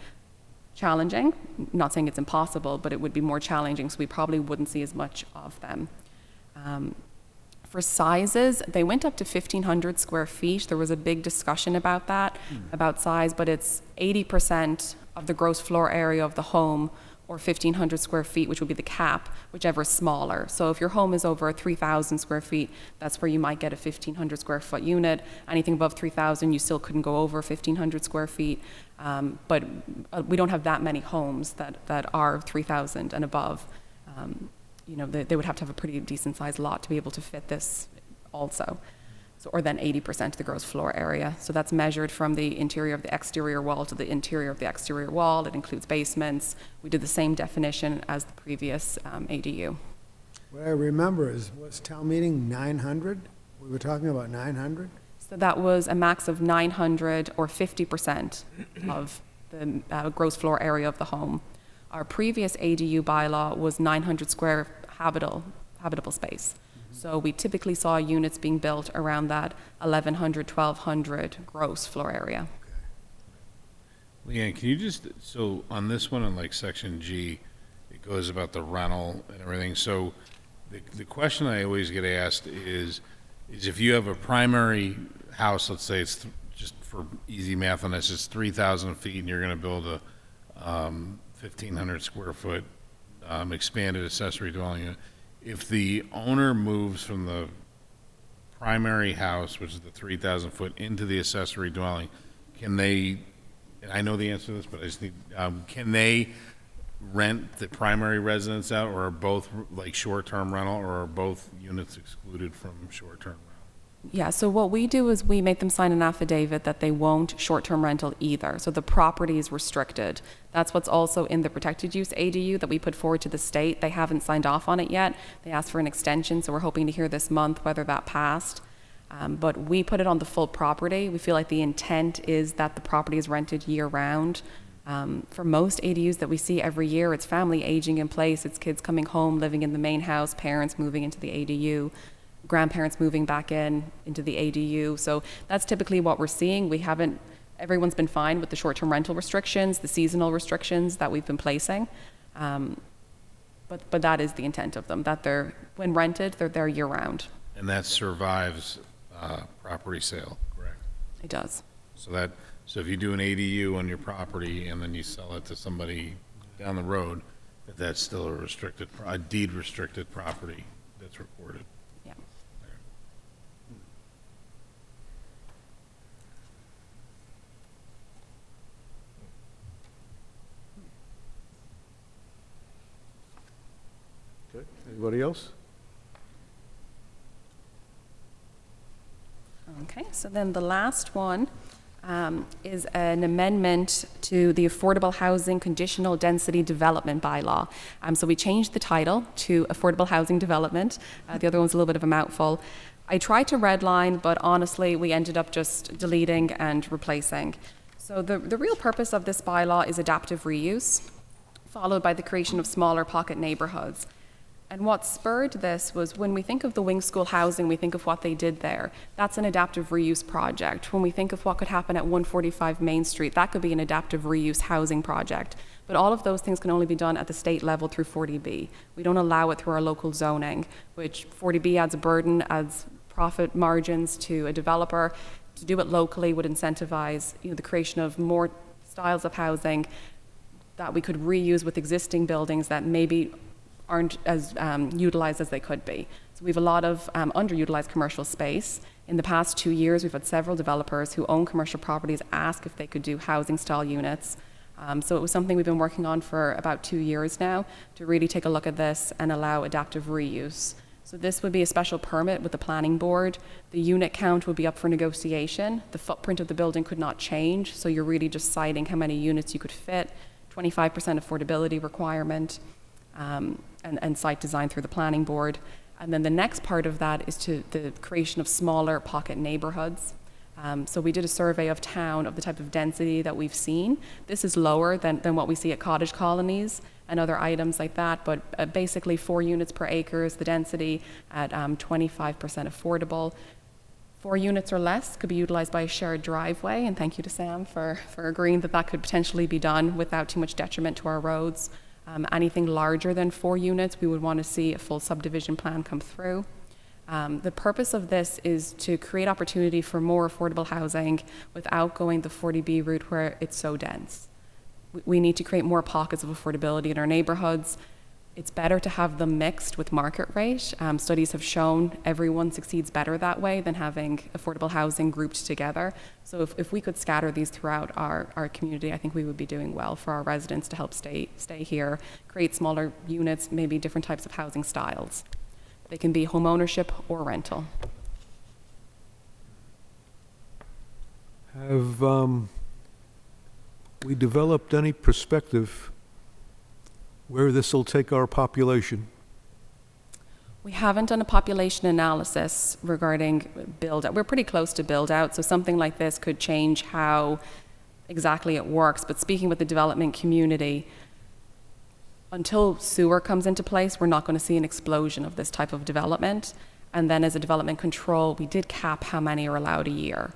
challenging. Not saying it's impossible, but it would be more challenging, so we probably wouldn't see as much of them. For sizes, they went up to 1,500 square feet. There was a big discussion about that, about size, but it's 80% of the gross floor area of the home, or 1,500 square feet, which would be the cap, whichever is smaller. So if your home is over 3,000 square feet, that's where you might get a 1,500 square foot unit. Anything above 3,000, you still couldn't go over 1,500 square feet. But we don't have that many homes that are 3,000 and above. They would have to have a pretty decent sized lot to be able to fit this also. So, or then 80% of the gross floor area. So that's measured from the interior of the exterior wall to the interior of the exterior wall. It includes basements. We did the same definition as the previous ADU. What I remember was town meeting 900? We were talking about 900? So that was a max of 900 or 50% of the gross floor area of the home. Our previous ADU bylaw was 900 square habitable space. So we typically saw units being built around that 1,100, 1,200 gross floor area. Leanne, can you just, so on this one, on like section G, it goes about the rental and everything. So the question I always get asked is if you have a primary house, let's say it's just for easy math on this, it's 3,000 feet and you're going to build a 1,500 square foot expanded accessory dwelling unit. If the owner moves from the primary house, which is the 3,000 foot, into the accessory dwelling, can they, and I know the answer to this, but I just need, can they rent the primary residence out, or are both like short-term rental, or are both units excluded from short-term rental? Yeah, so what we do is we make them sign an affidavit that they won't short-term rental either. So the property is restricted. That's what's also in the protected use ADU that we put forward to the state. They haven't signed off on it yet. They asked for an extension, so we're hoping to hear this month whether that passed. But we put it on the full property. We feel like the intent is that the property is rented year-round. For most ADUs that we see every year, it's family aging in place. It's kids coming home, living in the main house, parents moving into the ADU, grandparents moving back into the ADU. So that's typically what we're seeing. Everyone's been fine with the short-term rental restrictions, the seasonal restrictions that we've been placing. But but that is the intent of them, that they're, when rented, they're there year-round. And that survives property sale, correct? It does. So if you do an ADU on your property and then you sell it to somebody down the road, that's still a deed restricted property that's recorded. Yeah. Okay, anybody else? Okay, so then the last one is an amendment to the Affordable Housing Conditional Density Development Bylaw. So we changed the title to Affordable Housing Development. The other one's a little bit of a mouthful. I tried to redline, but honestly, we ended up just deleting and replacing. So the real purpose of this bylaw is adaptive reuse, followed by the creation of smaller pocket neighborhoods. And what spurred this was when we think of the Wing School housing, we think of what they did there. That's an adaptive reuse project. When we think of what could happen at 145 Main Street, that could be an adaptive reuse housing project. But all of those things can only be done at the state level through 40B. We don't allow it through our local zoning, which 40B adds a burden, adds profit margins to a developer. To do it locally would incentivize, the creation of more styles of housing that we could reuse with existing buildings that maybe aren't as utilized as they could be. So we have a lot of underutilized commercial space. In the past 2 years, we've had several developers who own commercial properties ask if they could do housing style units. So it was something we've been working on for about 2 years now to really take a look at this and allow adaptive reuse. So this would be a special permit with the planning board. The unit count would be up for negotiation. The footprint of the building could not change, so you're really just citing how many units you could fit, 25% affordability requirement, and site design through the planning board. And then the next part of that is to the creation of smaller pocket neighborhoods. So we did a survey of town of the type of density that we've seen. This is lower than what we see at cottage colonies and other items like that, but basically 4 units per acre is the density at 25% affordable. 4 units or less could be utilized by a shared driveway, and thank you to Sam for agreeing that could potentially be done without too much detriment to our roads. Anything larger than 4 units, we would want to see a full subdivision plan come through. The purpose of this is to create opportunity for more affordable housing without going the 40B route where it's so dense. We need to create more pockets of affordability in our neighborhoods. It's better to have them mixed with market rate. Studies have shown everyone succeeds better that way than having affordable housing grouped together. So if we could scatter these throughout our community, I think we would be doing well for our residents to help stay here, create smaller units, maybe different types of housing styles. They can be home ownership or rental. Have we developed any perspective where this will take our population? We haven't done a population analysis regarding build-out. We're pretty close to build-out, so something like this could change how exactly it works. But speaking with the development community, until sewer comes into place, we're not going to see an explosion of this type of development. And then as a development control, we did cap how many are allowed a year.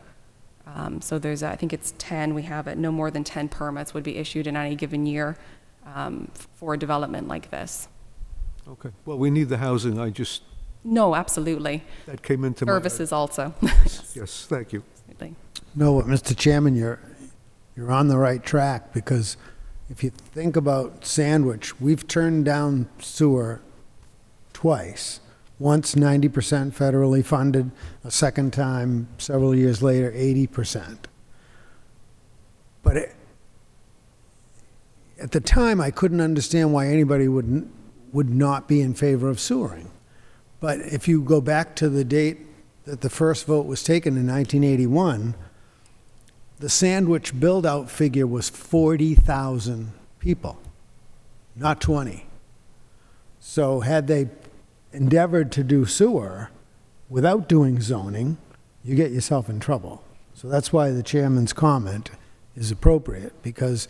So there's, I think it's 10, we have it, no more than 10 permits would be issued in any given year for a development like this. Okay, well, we need the housing, No, absolutely. that came into my head. Services also. Yes, thank you. Absolutely. No, Mr. Chairman, you're on the right track, because if you think about Sandwich, we've turned down sewer twice. Once 90% federally funded, a second time, several years later, 80%. But at the time, I couldn't understand why anybody would not be in favor of sewering. But if you go back to the date that the first vote was taken in 1981, the Sandwich build-out figure was 40,000 people, not 20. So had they endeavored to do sewer without doing zoning, you get yourself in trouble. So that's why the chairman's comment is appropriate, because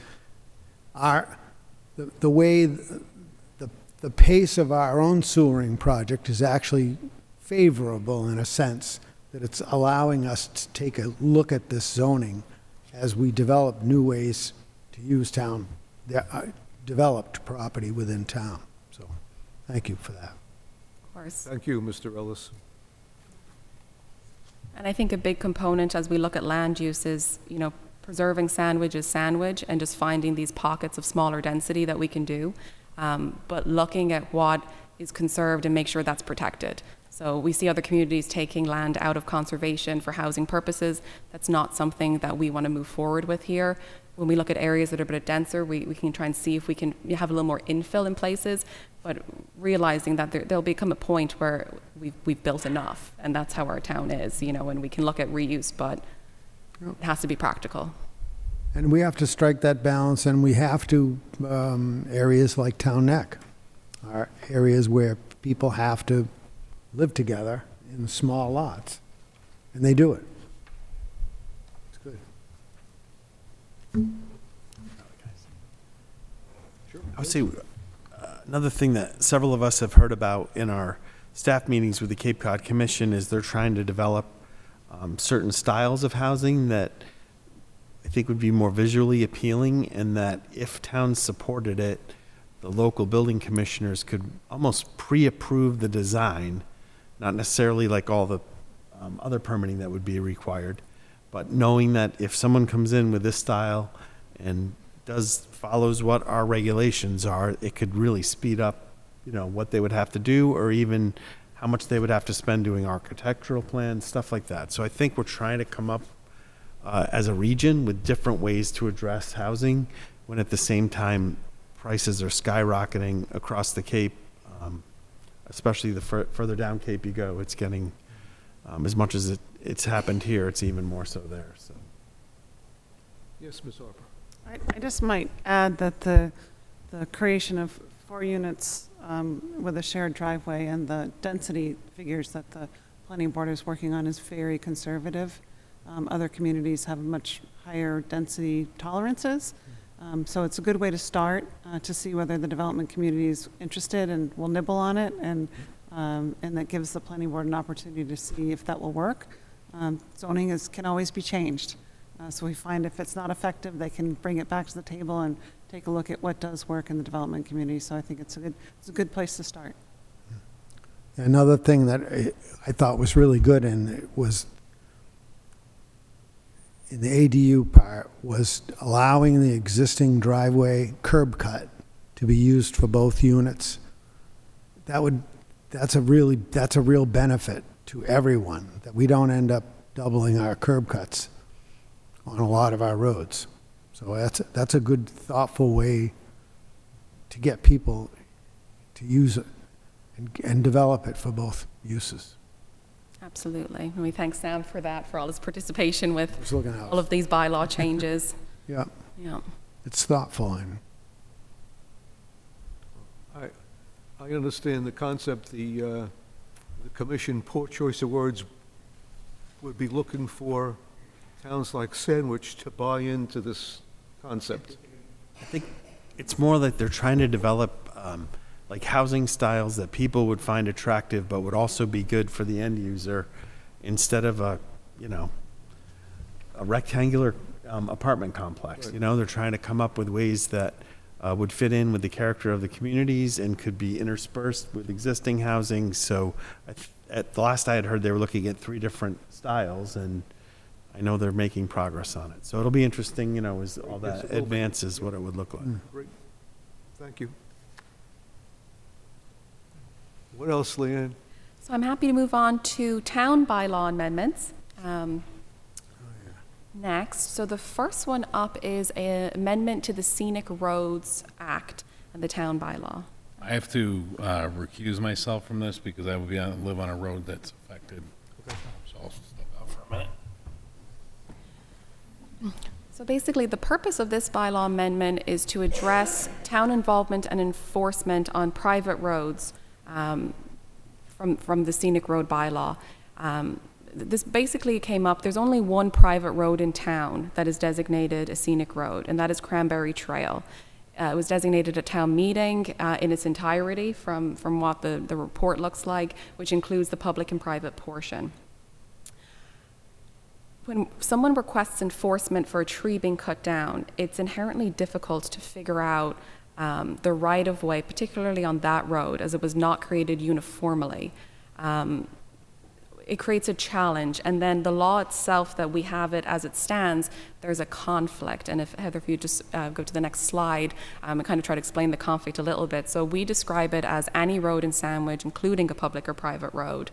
the way the pace of our own sewering project is actually favorable in a sense that it's allowing us to take a look at this zoning as we develop new ways to use town, developed property within town. So Thank you for that. Of course. Thank you, Mr. Ellis. And I think a big component as we look at land use is, preserving Sandwich as Sandwich and just finding these pockets of smaller density that we can do, but looking at what is conserved and make sure that's protected. So we see other communities taking land out of conservation for housing purposes. That's not something that we want to move forward with here. When we look at areas that are a bit denser, we can try and see if we can have a little more infill in places, but realizing that there'll become a point where we've built enough, and that's how our town is, and we can look at reuse, but it has to be practical. And we have to strike that balance, and we have to, areas like Town Neck are areas where people have to live together in small lots, and they do it. It's good. I would say another thing that several of us have heard about in our staff meetings with the Cape Cod Commission is they're trying to develop certain styles of housing that I think would be more visually appealing, and that if towns supported it, the local building commissioners could almost pre-approve the design, not necessarily like all the other permitting that would be required, but knowing that if someone comes in with this style and follows what our regulations are, it could really speed up, what they would have to do, or even how much they would have to spend doing architectural plans, stuff like that. So I think we're trying to come up as a region with different ways to address housing, when at the same time prices are skyrocketing across the Cape, especially the further down Cape you go. It's getting, as much as it's happened here, it's even more so there. So. Yes, Ms. Harper. I just might add that the creation of 4 units with a shared driveway and the density figures that the planning board is working on is very conservative. Other communities have much higher density tolerances. So it's a good way to start to see whether the development community is interested and will nibble on it, and that gives the planning board an opportunity to see if that will work. Zoning can always be changed. So we find if it's not effective, they can bring it back to the table and take a look at what does work in the development community. So I think it's a good place to start. Another thing that I thought was really good, and it was in the ADU part, was allowing the existing driveway curb cut to be used for both units. That's a real benefit to everyone, that we don't end up doubling our curb cuts on a lot of our roads. So that's a good, thoughtful way to get people to use it and develop it for both uses. Absolutely. And we thank Sam for that, for all his participation with Just looking out. all of these bylaw changes. Yeah, Yeah. it's thoughtful. And I understand the concept. The commission, poor choice of words, would be looking for towns like Sandwich to buy into this concept. I think it's more like they're trying to develop like housing styles that people would find attractive, but would also be good for the end user, instead of a rectangular apartment complex. Right. They're trying to come up with ways that would fit in with the character of the communities and could be interspersed with existing housing. So at the last I had heard, they were looking at 3 different styles, and I know they're making progress on it. So it'll be interesting, as all Yes, that it will be. advances, what it would look like. Great. Thank you. What else, Leanne? So I'm happy to move on to town bylaw amendments. Next, so the first one up is an amendment to the Scenic Roads Act and the town bylaw. I have to recuse myself from this because I live on a road that's affected. So I'll step out for a minute. So basically, the purpose of this bylaw amendment is to address town involvement and enforcement on private roads from the scenic road bylaw. This basically came up, there's only one private road in town that is designated a scenic road, and that is Cranberry Trail. It was designated at town meeting in its entirety from what the report looks like, which includes the public and private portion. When someone requests enforcement for a tree being cut down, it's inherently difficult to figure out the right-of-way, particularly on that road, as it was not created uniformly, it creates a challenge. And then the law itself, that we have it as it stands, there's a conflict. And if, Heather, if you just go to the next slide, and kind of try to explain the conflict a little bit. So we describe it as any road in Sandwich, including a public or private road.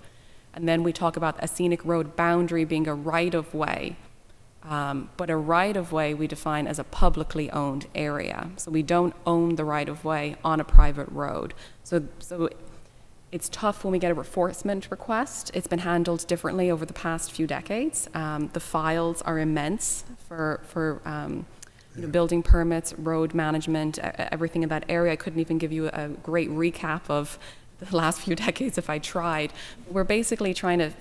And then we talk about a scenic road boundary being a right-of-way. But a right-of-way we define as a publicly owned area. So we don't own the right-of-way on a private road. So it's tough when we get a enforcement request. It's been handled differently over the past few decades. The files are immense for building permits, road management, everything in that area. I couldn't even give you a great recap of the last few decades if I tried. We're basically trying to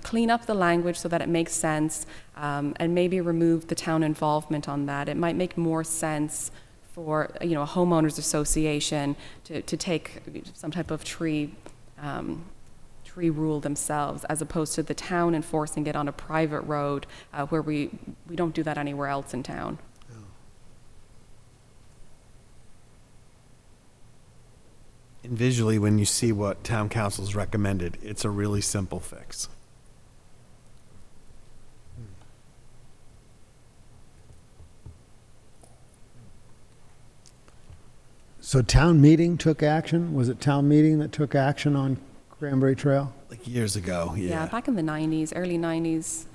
clean up the language so that it makes sense, and maybe remove the town involvement on that. It might make more sense for a homeowners association to take some type of tree rule themselves, as opposed to the town enforcing it on a private road, where we don't do that anywhere else in town. And visually, when you see what town council's recommended, it's a really simple fix. So town meeting took action? Was it town meeting that took action on Cranberry Trail? Like years ago, Yeah, back in the 90s, early 90s,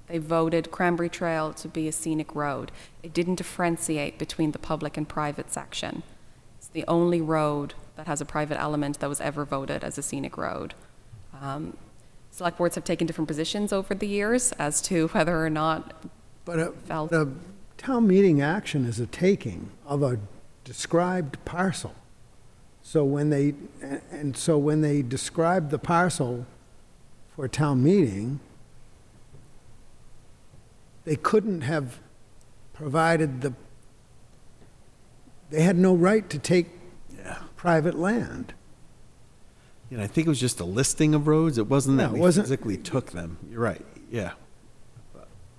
they voted Cranberry Trail to be a scenic road. It didn't differentiate between the public and private section. It's the only road that has a private element that was ever voted as a scenic road. Select boards have taken different positions over the years as to whether or not. But a town meeting action is a taking of a described parcel. So when they described the parcel for a town meeting, they couldn't have provided they had no right to take private land. And I think it was just a listing of roads. It wasn't that No, it we wasn't- physically took them. You're right, yeah.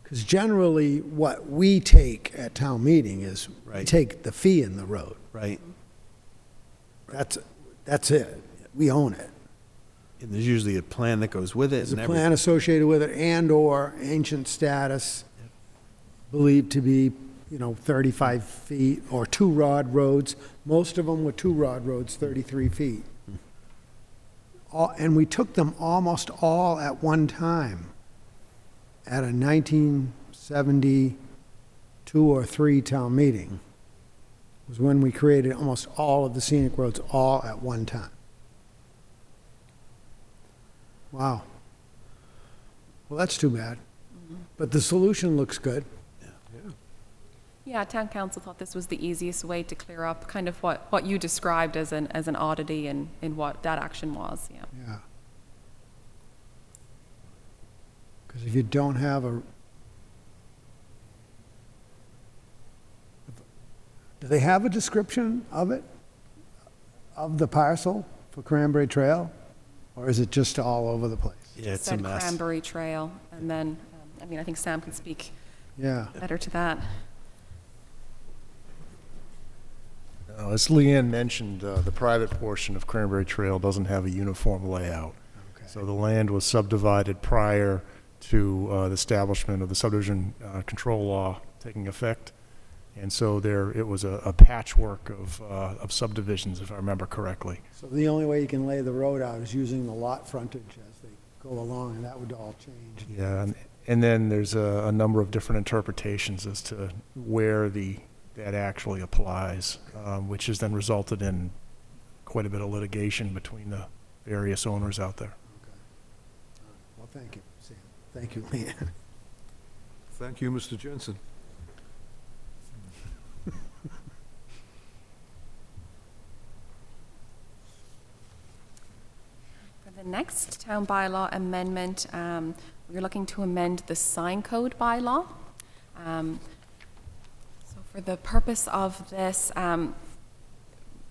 Because generally, what we take at town meeting is we Right. take the fee in the road. Right. That's it. We own it. And there's usually a plan that goes with it. There's a and plan associated with it and/or ancient status, believed to be, 35 feet, or two-rod roads. Most of them were two-rod roads, 33 feet. And we took them almost all at one time at a 1972 or 3 town meeting. Was when we created almost all of the scenic roads all at one time. Wow. Well, that's too bad. But the solution looks good. Yeah, town council thought this was the easiest way to clear up kind of what you described as an oddity in what that action was, yeah. Yeah. Because if you don't have do they have a description of it? Of the parcel for Cranberry Trail? Or is it just all over the place? Yeah, it's a Said mess. Cranberry Trail, and then, I think Sam can speak Yeah. better to that. As Leanne mentioned, the private portion of Cranberry Trail doesn't have a uniform layout. Okay. So the land was subdivided prior to the establishment of the subdivision control law taking effect. And so it was a patchwork of subdivisions, if I remember correctly. So the only way you can lay the road out is using the lot frontage as they go along, and that would all change. Yeah, and then there's a number of different interpretations as to where that actually applies, which has then resulted in quite a bit of litigation between the various owners out there. Well, thank you, Sam. Thank you, Leanne. Thank you, Mr. Jensen. For the next town bylaw amendment, we're looking to amend the sign code bylaw. So for the purpose of this,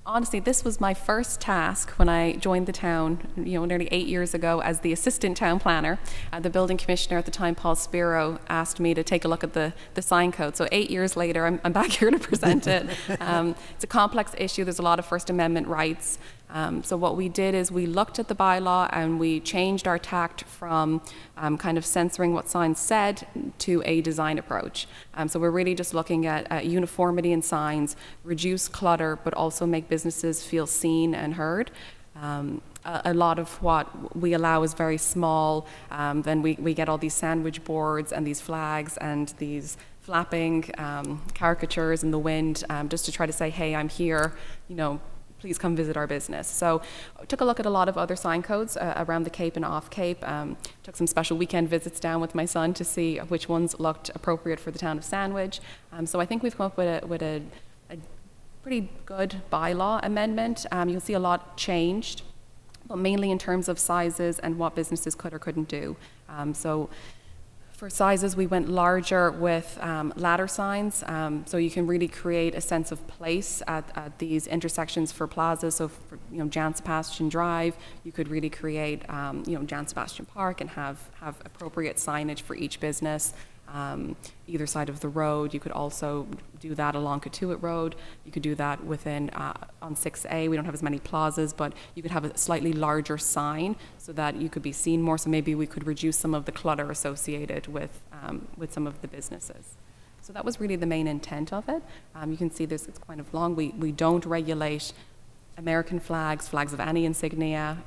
honestly, this was my first task when I joined the town, nearly 8 years ago as the assistant town planner. The building commissioner at the time, Paul Spiro, asked me to take a look at the sign code. So 8 years later, I'm back here to present it. It's a complex issue. There's a lot of First Amendment rights. So what we did is we looked at the bylaw and we changed our tact from kind of censoring what signs said to a design approach. So we're really just looking at uniformity in signs, reduce clutter, but also make businesses feel seen and heard. A lot of what we allow is very small. Then we get all these sandwich boards and these flags and these flapping caricatures in the wind, just to try to say, hey, I'm here, please come visit our business. So I took a look at a lot of other sign codes around the Cape and off Cape. Took some special weekend visits down with my son to see which ones looked appropriate for the town of Sandwich. So I think we've come up with a pretty good bylaw amendment. You'll see a lot changed, but mainly in terms of sizes and what businesses could or couldn't do. So for sizes, we went larger with ladder signs, so you can really create a sense of place at these intersections for plazas. So, for, Jan Sebastian Drive, you could really create, Jan Sebastian Park and have appropriate signage for each business. Either side of the road. You could also do that along Cotuit Road. You could do that within on 6A. We don't have as many plazas, but you could have a slightly larger sign so that you could be seen more. So maybe we could reduce some of the clutter associated with some of the businesses. So that was really the main intent of it. You can see it's kind of long. We don't regulate American flags of any insignia.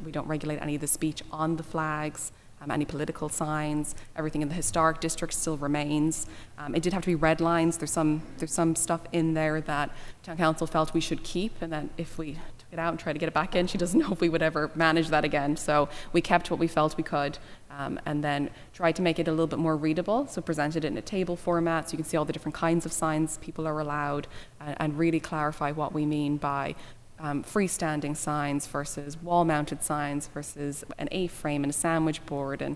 We don't regulate any of the speech on the flags. Any political signs, everything in the historic district still remains. It did have to be red lines. There's some stuff in there that town council felt we should keep, and that if we took it out and tried to get it back in, she doesn't know if we would ever manage that again. So we kept what we felt we could, and then tried to make it a little bit more readable. So presented it in a table format, so you can see all the different kinds of signs people are allowed, and really clarify what we mean by freestanding signs versus wall-mounted signs versus an A-frame and a sandwich board, and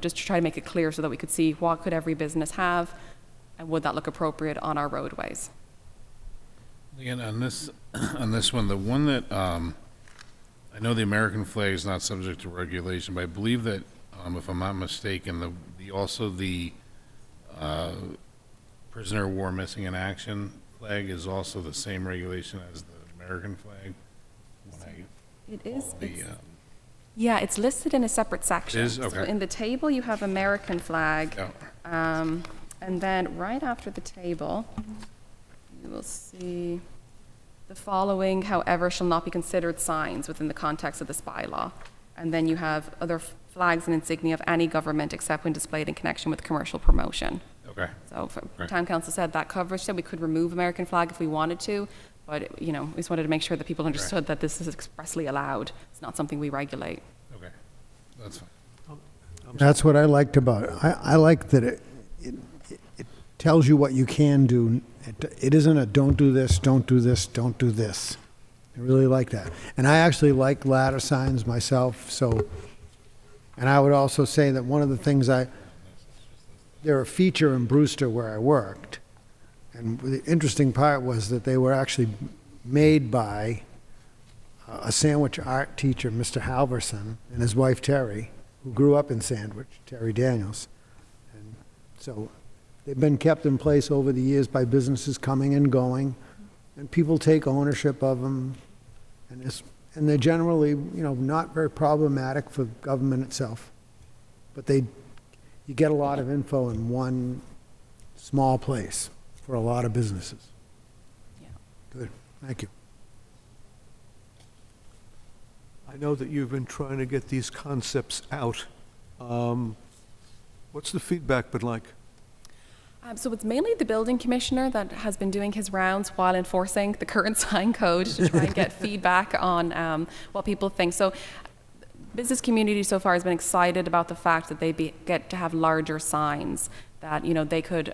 just to try to make it clear so that we could see what could every business have and would that look appropriate on our roadways. Again, on this one, the one that I know the American flag is not subject to regulation, but I believe that if I'm not mistaken, the prisoner of war missing in action flag is also the same regulation as the American flag. It is. Yeah, it's listed in a separate section. It is? Okay. So in the table, you have American flag. Yeah. And then right after the table, you will see the following, however, shall not be considered signs within the context of this bylaw. And then you have other flags and insignia of any government except when displayed in connection with commercial promotion. Okay. So town council said that coverage said we could remove American flag if we wanted to, but we just wanted to make sure that people understood that this is expressly allowed. It's not something we regulate. Okay, that's fine. That's what I liked about it. I like that it tells you what you can do. It isn't a don't do this, don't do this, don't do this. I really like that. And I actually like ladder signs myself, so, and I would also say that one of the things they're a feature in Brewster where I worked. And the interesting part was that they were actually made by a Sandwich art teacher, Mr. Halverson, and his wife Terry, who grew up in Sandwich, Terry Daniels. And so they've been kept in place over the years by businesses coming and going, and people take ownership of them. And they're generally, not very problematic for government itself. But you get a lot of info in one small place for a lot of businesses. Yeah. Good, thank you. I know that you've been trying to get these concepts out. What's the feedback been like? So it's mainly the building commissioner that has been doing his rounds while enforcing the current sign code to try and get feedback on what people think. So business community so far has been excited about the fact that they get to have larger signs, that they could,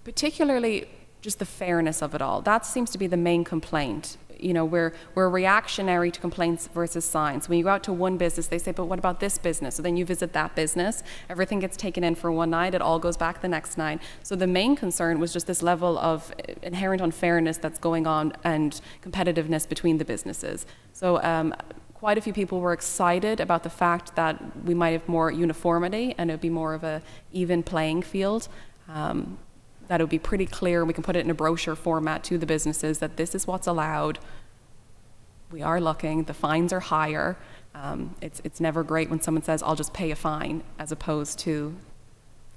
particularly just the fairness of it all. That seems to be the main complaint. you know, we're reactionary to complaints versus signs. When you go out to one business, they say, but what about this business? So then you visit that business, everything gets taken in for one night, it all goes back the next night. So the main concern was just this level of inherent unfairness that's going on and competitiveness between the businesses. So quite a few people were excited about the fact that we might have more uniformity and it would be more of a even playing field. That it would be pretty clear, and we can put it in a brochure format to the businesses that this is what's allowed. We are looking, the fines are higher. It's never great when someone says, I'll just pay a fine, as opposed to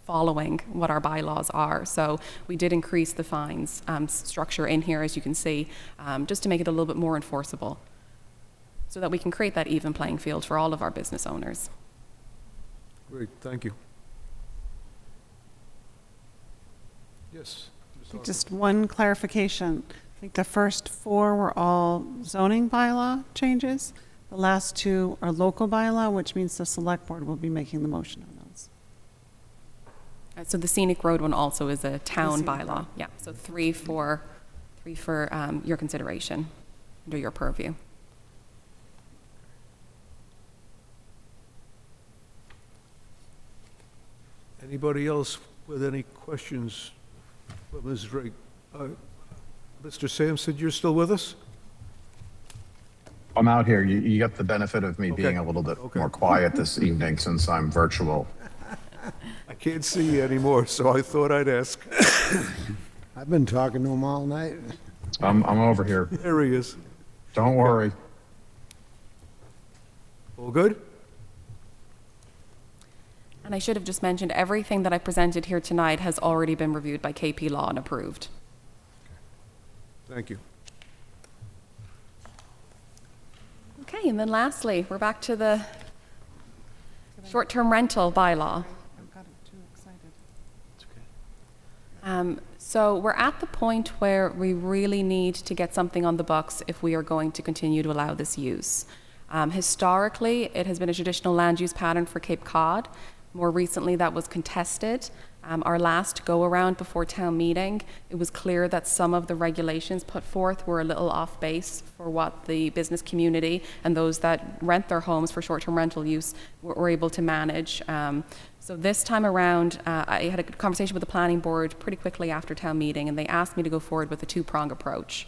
following what our bylaws are. So we did increase the fines structure in here, as you can see, just to make it a little bit more enforceable, so that we can create that even playing field for all of our business owners. Great, thank you. Yes. Just one clarification. I think the first 4 were all zoning bylaw changes. The last 2 are local bylaw, which means the select board will be making the motion on those. So the scenic road one also is a town scenic bylaw. road. Yeah, so three for your consideration, under your purview. Anybody else with any questions for Ms. Drake? Mr. Sampson, you're still with us? I'm out here. You got the benefit of me Okay. being a little bit Okay. more quiet this evening since I'm virtual. I can't see you anymore, so I thought I'd ask. I've been talking to him all night. I'm over here. There he is. Don't worry. All good? And I should have just mentioned, everything that I presented here tonight has already been reviewed by KP Law and approved. Thank you. Okay, and then lastly, we're back to the short-term rental bylaw. I got too excited. So we're at the point where we really need to get something on the books if we are going to continue to allow this use. Historically, it has been a traditional land use pattern for Cape Cod. More recently, that was contested. Our last go-around before town meeting, it was clear that some of the regulations put forth were a little off base for what the business community and those that rent their homes for short-term rental use were able to manage. So this time around, I had a conversation with the planning board pretty quickly after town meeting, and they asked me to go forward with a two-prong approach.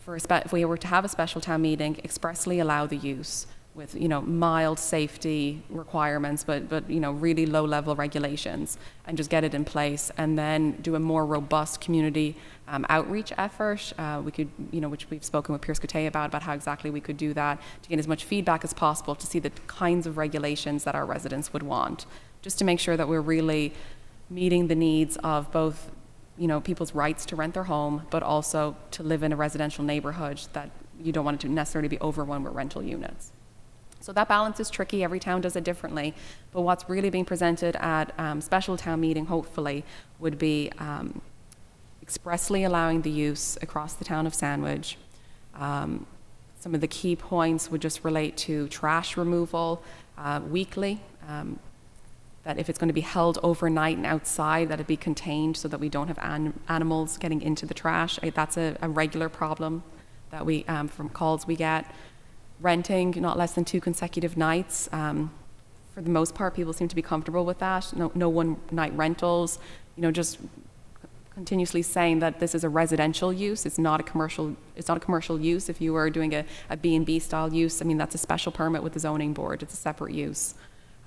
If we were to have a special town meeting, expressly allow the use with, you know, mild safety requirements, but you know, really low-level regulations, and just get it in place, and then do a more robust community outreach effort. We could, you know, which we've spoken with Pierce Cote about how exactly we could do that to get as much feedback as possible to see the kinds of regulations that our residents would want, just to make sure that we're really meeting the needs of both, you know, people's rights to rent their home, but also to live in a residential neighborhood that you don't want it to necessarily be overrun with rental units. So that balance is tricky. Every town does it differently. But what's really being presented at special town meeting, hopefully, would be expressly allowing the use across the town of Sandwich. Some of the key points would just relate to trash removal weekly, that if it's going to be held overnight and outside, that it be contained so that we don't have animals getting into the trash. That's a regular problem that we, from calls we get. Renting not less than 2 consecutive nights. For the most part, people seem to be comfortable with that. No one-night rentals. You know, just continuously saying that this is a residential use. It's not a commercial. It's not a commercial use. If you were doing a B&B style use, I mean, that's a special permit with the zoning board. It's a separate use.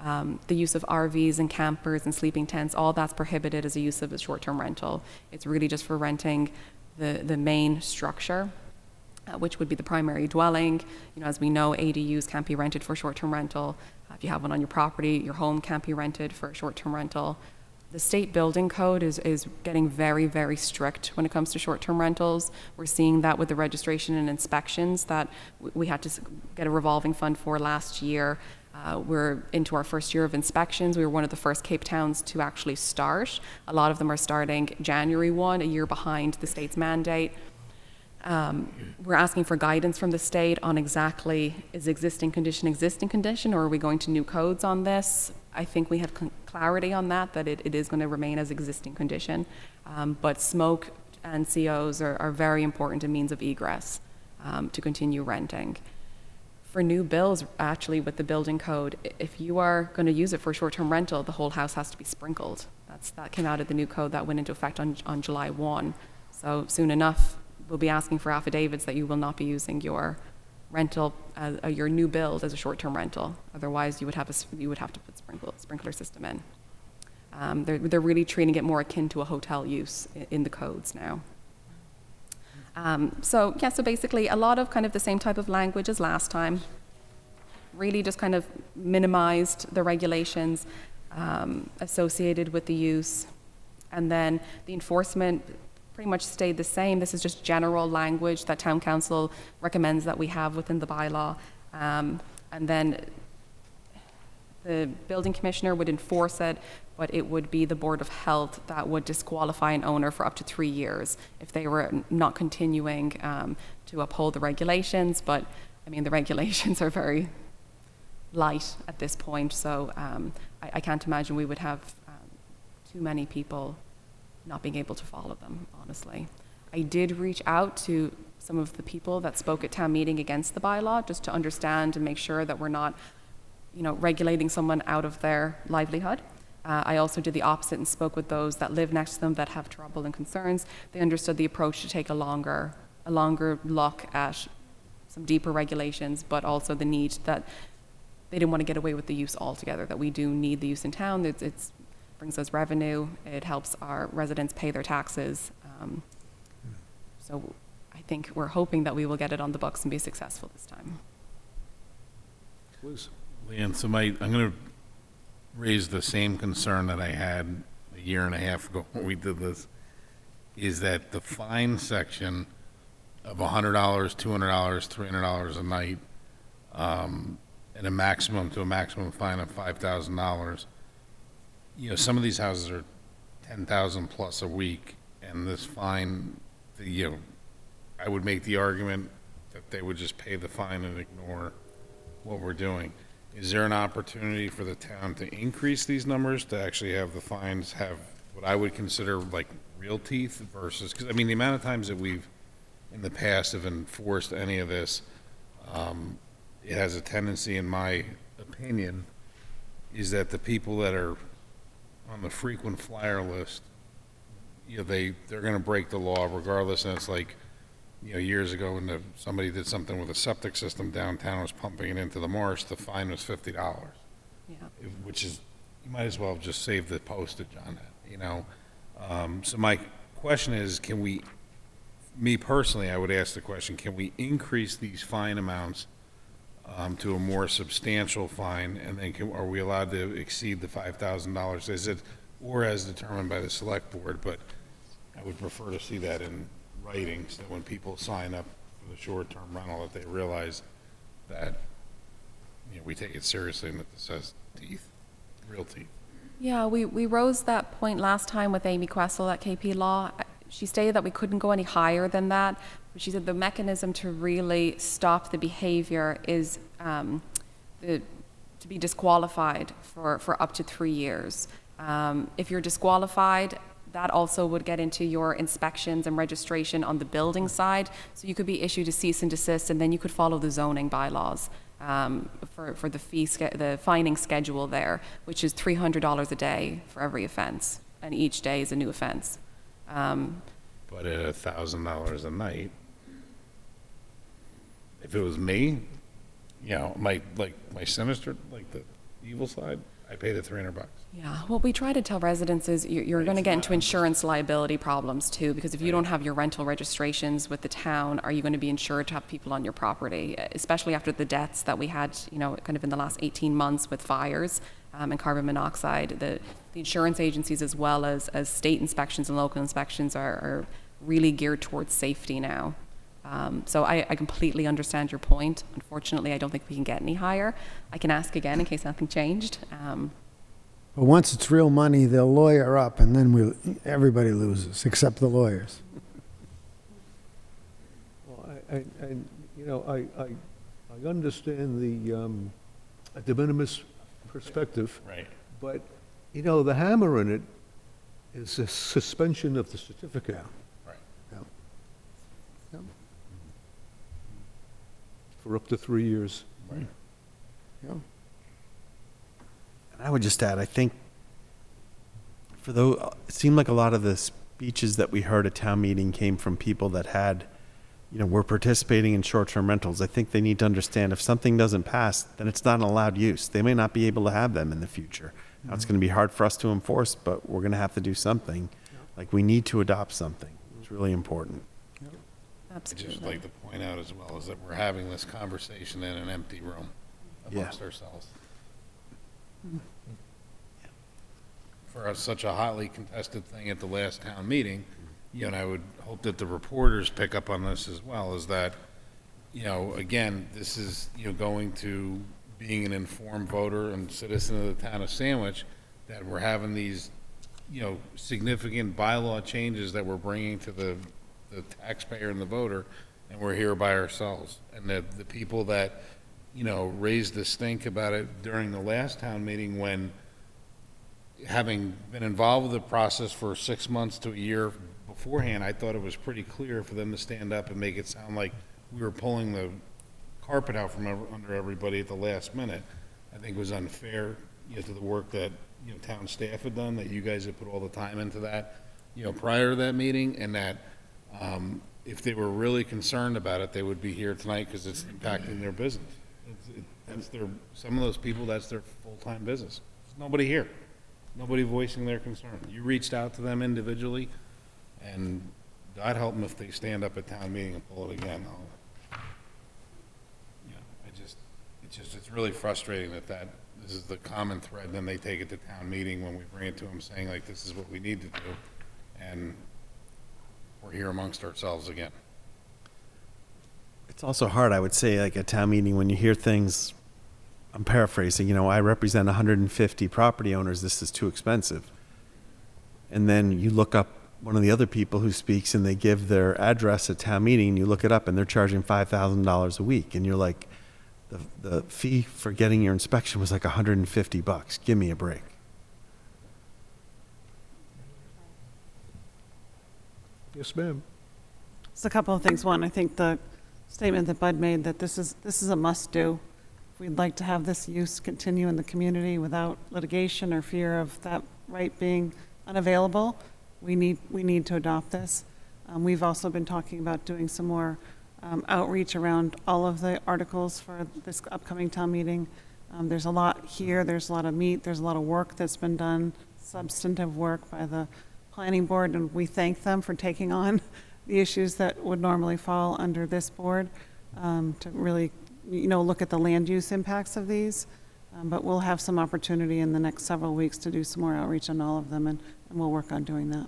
The use of RVs and campers and sleeping tents, all that's prohibited as a use of a short-term rental. It's really just for renting the main structure, which would be the primary dwelling. You know, as we know, ADUs can't be rented for short-term rental. If you have one on your property, your home can't be rented for short-term rental. The state building code is getting very, very strict when it comes to short-term rentals. We're seeing that with the registration and inspections that we had to get a revolving fund for last year. We're into our first year of inspections. We were one of the first Cape Towns to actually start. A lot of them are starting January 1, a year behind the state's mandate. We're asking for guidance from the state on exactly, is existing condition, or are we going to new codes on this? I think we have clarity on that it is going to remain as existing condition. But smoke and COs are very important in means of egress. to continue renting. For new builds, actually, with the building code, if you are going to use it for short-term rental, the whole house has to be sprinkled. That came out of the new code that went into effect on July 1. So soon enough, we'll be asking for affidavits that you will not be using your rental, your new build as a short-term rental. Otherwise, you would have to put sprinkler system in. They're really treating it more akin to a hotel use in the codes now. So basically a lot of kind of the same type of language as last time. Really just kind of minimized the regulations associated with the use. And then the enforcement pretty much stayed the same. This is just general language that Town Council recommends that we have within the bylaw. And then the building commissioner would enforce it, but it would be the Board of Health that would disqualify an owner for up to 3 years if they were not continuing to uphold the regulations. But I mean, the regulations are very light at this point, so I can't imagine we would have too many people not being able to follow them, honestly. I did reach out to some of the people that spoke at town meeting against the bylaw, just to understand and make sure that we're not, regulating someone out of their livelihood. I also did the opposite and spoke with those that live next to them that have trouble and concerns. They understood the approach to take a longer look at some deeper regulations, but also the need that they didn't want to get away with the use altogether, that we do need the use in town. It brings us revenue. It helps our residents pay their taxes. So I think we're hoping that we will get it on the books and be successful this time. Please. Leanne, so I'm going to raise the same concern that I had a year and a half ago when we did this, is that the fine section of $100, $200, $300 a night, and a maximum fine of $5,000. Some of these houses are 10,000 plus a week, and this fine, I would make the argument that they would just pay the fine and ignore what we're doing. Is there an opportunity for the town to increase these numbers, to actually have the fines have what I would consider like real teeth versus, because I mean, the amount of times that we've in the past have enforced any of this, it has a tendency, in my opinion, is that the people that are on the frequent flyer list, they're going to break the law regardless. And it's like, years ago when somebody did something with a septic system downtown, was pumping it into the marsh, the fine was $50. Yeah. Which is, you might as well have just saved the postage on that, So my question is, me personally, I would ask the question, can we increase these fine amounts to a more substantial fine, and then are we allowed to exceed the $5,000? Is it, or as determined by the select board? But I would prefer to see that in writing, so that when people sign up for the short-term rental, that they realize that we take it seriously and that this has teeth, real teeth. Yeah, we rose that point last time with Amy Questle at KP Law. She stated that we couldn't go any higher than that, but she said the mechanism to really stop the behavior is to be disqualified for up to 3 years. If you're disqualified, that also would get into your inspections and registration on the building side. So you could be issued a cease and desist, and then you could follow the zoning bylaws for the fining schedule there, which is $300 a day for every offense, and each day is a new offense. But at $1,000 a night, if it was me, my sinister, like the evil side, I pay the $300. Yeah, what we try to tell residents is you're going to get into insurance liability problems too, because if you don't have your rental registrations with the town, are you going to be insured to have people on your property? Especially after the deaths that we had, kind of in the last 18 months with fires and carbon monoxide. The insurance agencies, as well as state inspections and local inspections, are really geared towards safety now. So I completely understand your point. Unfortunately, I don't think we can get any higher. I can ask again in case nothing changed. But once it's real money, they'll lawyer up, and then everybody loses, except the lawyers. Well, I understand the de minimis perspective. Right. But, the hammer in it is a suspension of the certificate. Right. Yeah. Yeah. for up to 3 years. Yeah. And I would just add, I think, it seemed like a lot of the speeches that we heard at town meeting came from people that had, were participating in short-term rentals. I think they need to understand if something doesn't pass, then it's not an allowed use. They may not be able to have them in the future. Now, it's going to be hard for us to enforce, but we're going to have to do something. Like, we need to adopt something. It's really important. I'd just like to point out as well is that we're having this conversation in an empty room amongst ourselves. For such a hotly contested thing at the last town meeting, and I would hope that the reporters pick up on this as well, is that, again, this is, going to being an informed voter and citizen of the town of Sandwich, that we're having these, significant bylaw changes that we're bringing to the taxpayer and the voter, and we're here by ourselves. And the people that, raised the stink about it during the last town meeting, when having been involved with the process for 6 months to a year beforehand, I thought it was pretty clear for them to stand up and make it sound like we were pulling the carpet out from under everybody at the last minute. I think it was unfair, to the work that, town staff had done, that you guys had put all the time into that, prior to that meeting, and that if they were really concerned about it, they would be here tonight because it's impacting their business. Some of those people, that's their full-time business. There's nobody here. Nobody voicing their concern. You reached out to them individually, and God help them if they stand up at town meeting and pull it again. It's really frustrating that this is the common thread, and then they take it to town meeting when we bring it to them saying, like, this is what we need to do, and we're here amongst ourselves again. It's also hard, I would say, like at town meeting, when you hear things, I'm paraphrasing, I represent 150 property owners, this is too expensive. And then you look up one of the other people who speaks and they give their address at town meeting, and you look it up and they're charging $5,000 a week. And you're like, the fee for getting your inspection was like $150. Give me a break. Yes, ma'am. Just a couple of things. One, I think the statement that Bud made, that this is a must-do. If we'd like to have this use continue in the community without litigation or fear of that right being unavailable, we need to adopt this. We've also been talking about doing some more outreach around all of the articles for this upcoming town meeting. There's a lot here, there's a lot of meat, there's a lot of work that's been done, substantive work by the planning board, and we thank them for taking on the issues that would normally fall under this board, to really, look at the land use impacts of these. But we'll have some opportunity in the next several weeks to do some more outreach on all of them, and we'll work on doing that.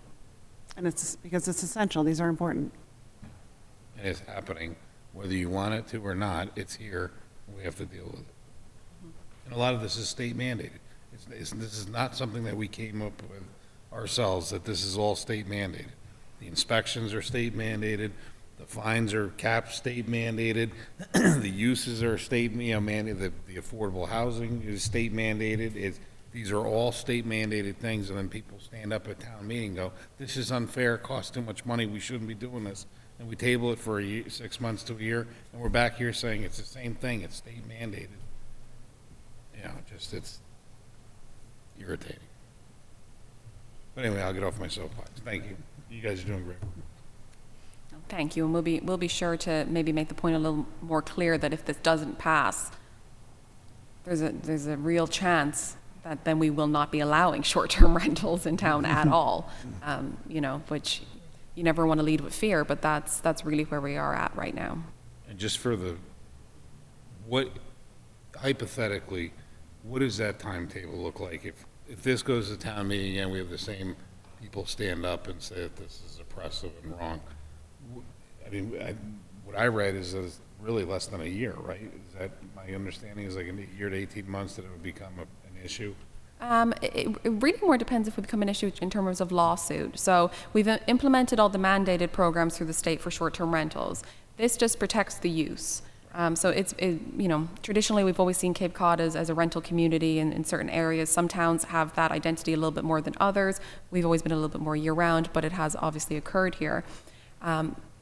And it's because it's essential, these are important. And it's happening, whether you want it to or not, it's here, and we have to deal with it. And a lot of this is state mandated. This is not something that we came up with ourselves, that this is all state mandated. The inspections are state mandated, the fines are capped state mandated, the uses are state mandated, the affordable housing is state mandated. These are all state mandated things, and then people stand up at town meeting and go, this is unfair, it costs too much money, we shouldn't be doing this. And we table it for 6 months to a year, and we're back here saying it's the same thing, it's state mandated. It's irritating. But anyway, I'll get off my soapbox. Thank you. You guys are doing great. Thank you, and we'll be sure to maybe make the point a little more clear that if this doesn't pass, there's a real chance that then we will not be allowing short-term rentals in town at all. Which you never want to lead with fear, but that's really where we are at right now. And just for hypothetically, what does that timetable look like? If this goes to town meeting again, we have the same people stand up and say that this is oppressive and wrong. I mean, what I read is that it's really less than a year, right? Is that my understanding, is like a year to 18 months that it would become an issue? It really more depends if we become an issue in terms of lawsuit. So we've implemented all the mandated programs through the state for short-term rentals. This just protects the use. So traditionally we've always seen Cape Cod as a rental community in certain areas. Some towns have that identity a little bit more than others. We've always been a little bit more year-round, but it has obviously occurred here.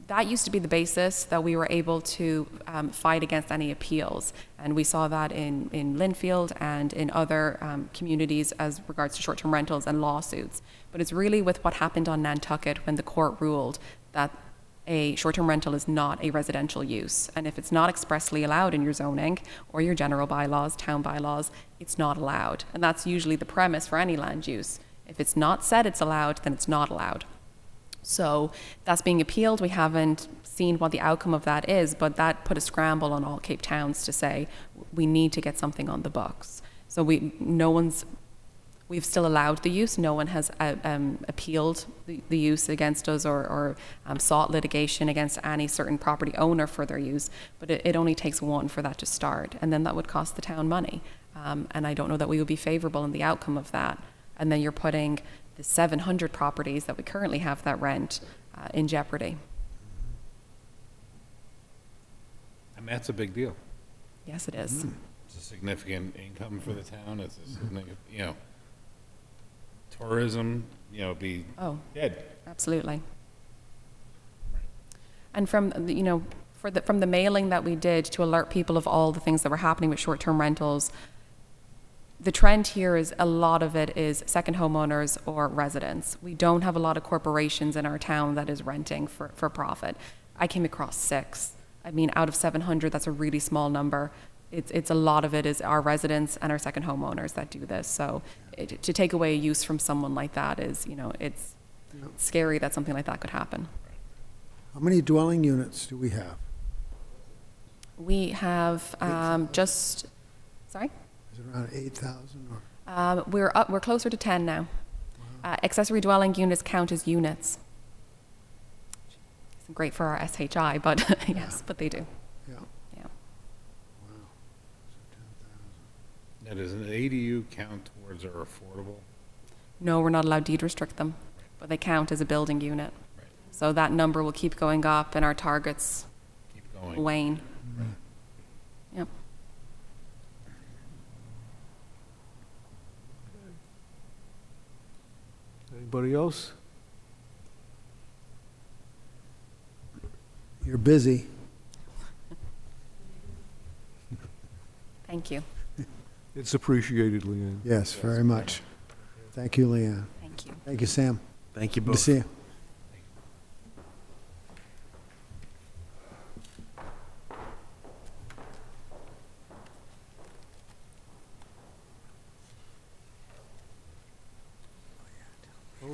that used to be the basis that we were able to fight against any appeals. And we saw that in Linfield and in other communities as regards to short-term rentals and lawsuits. But it's really with what happened on Nantucket when the court ruled that a short-term rental is not a residential use. And if it's not expressly allowed in your zoning or your general bylaws, town bylaws, it's not allowed. And that's usually the premise for any land use. If it's not said it's allowed, then it's not allowed. So that's being appealed. We haven't seen what the outcome of that is, but that put a scramble on all Cape Towns to say we need to get something on the books. So we've still allowed the use. No one has appealed the use against us or sought litigation against any certain property owner for their use. But it only takes one for that to start, and then that would cost the town money. And I don't know that we would be favorable in the outcome of that. And then you're putting the 700 properties that we currently have that rent in jeopardy. I mean, that's a big deal. Yes, it is. It's a significant income for the town. It's a significant, tourism, be dead. Absolutely. And from the mailing that we did to alert people of all the things that were happening with short-term rentals, the trend here is a lot of it is second homeowners or residents. We don't have a lot of corporations in our town that is renting for profit. I came across 6. I mean, out of 700, that's a really small number. It's a lot of it is our residents and our second homeowners that do this. So to take away a use from someone like that is, it's scary that something like that could happen. How many dwelling units do we have? We have sorry? Is it around 8,000 or? We're closer to 10 now. Accessory dwelling units count as units. Isn't great for our SHI, but yes, but they do. Yeah. Yeah. Wow. So 10,000. Now, does an ADU count towards our affordable? No, we're not allowed to deed restrict them, but they count as a building unit. Right. So that number will keep going up and our targets Keep going. wane. Right. Yep. Anybody else? You're busy. Thank you. It's appreciated, Leanne. Yes, very much. Thank you, Leanne. Thank you. Thank you, Sam. Thank you Good to both. see you.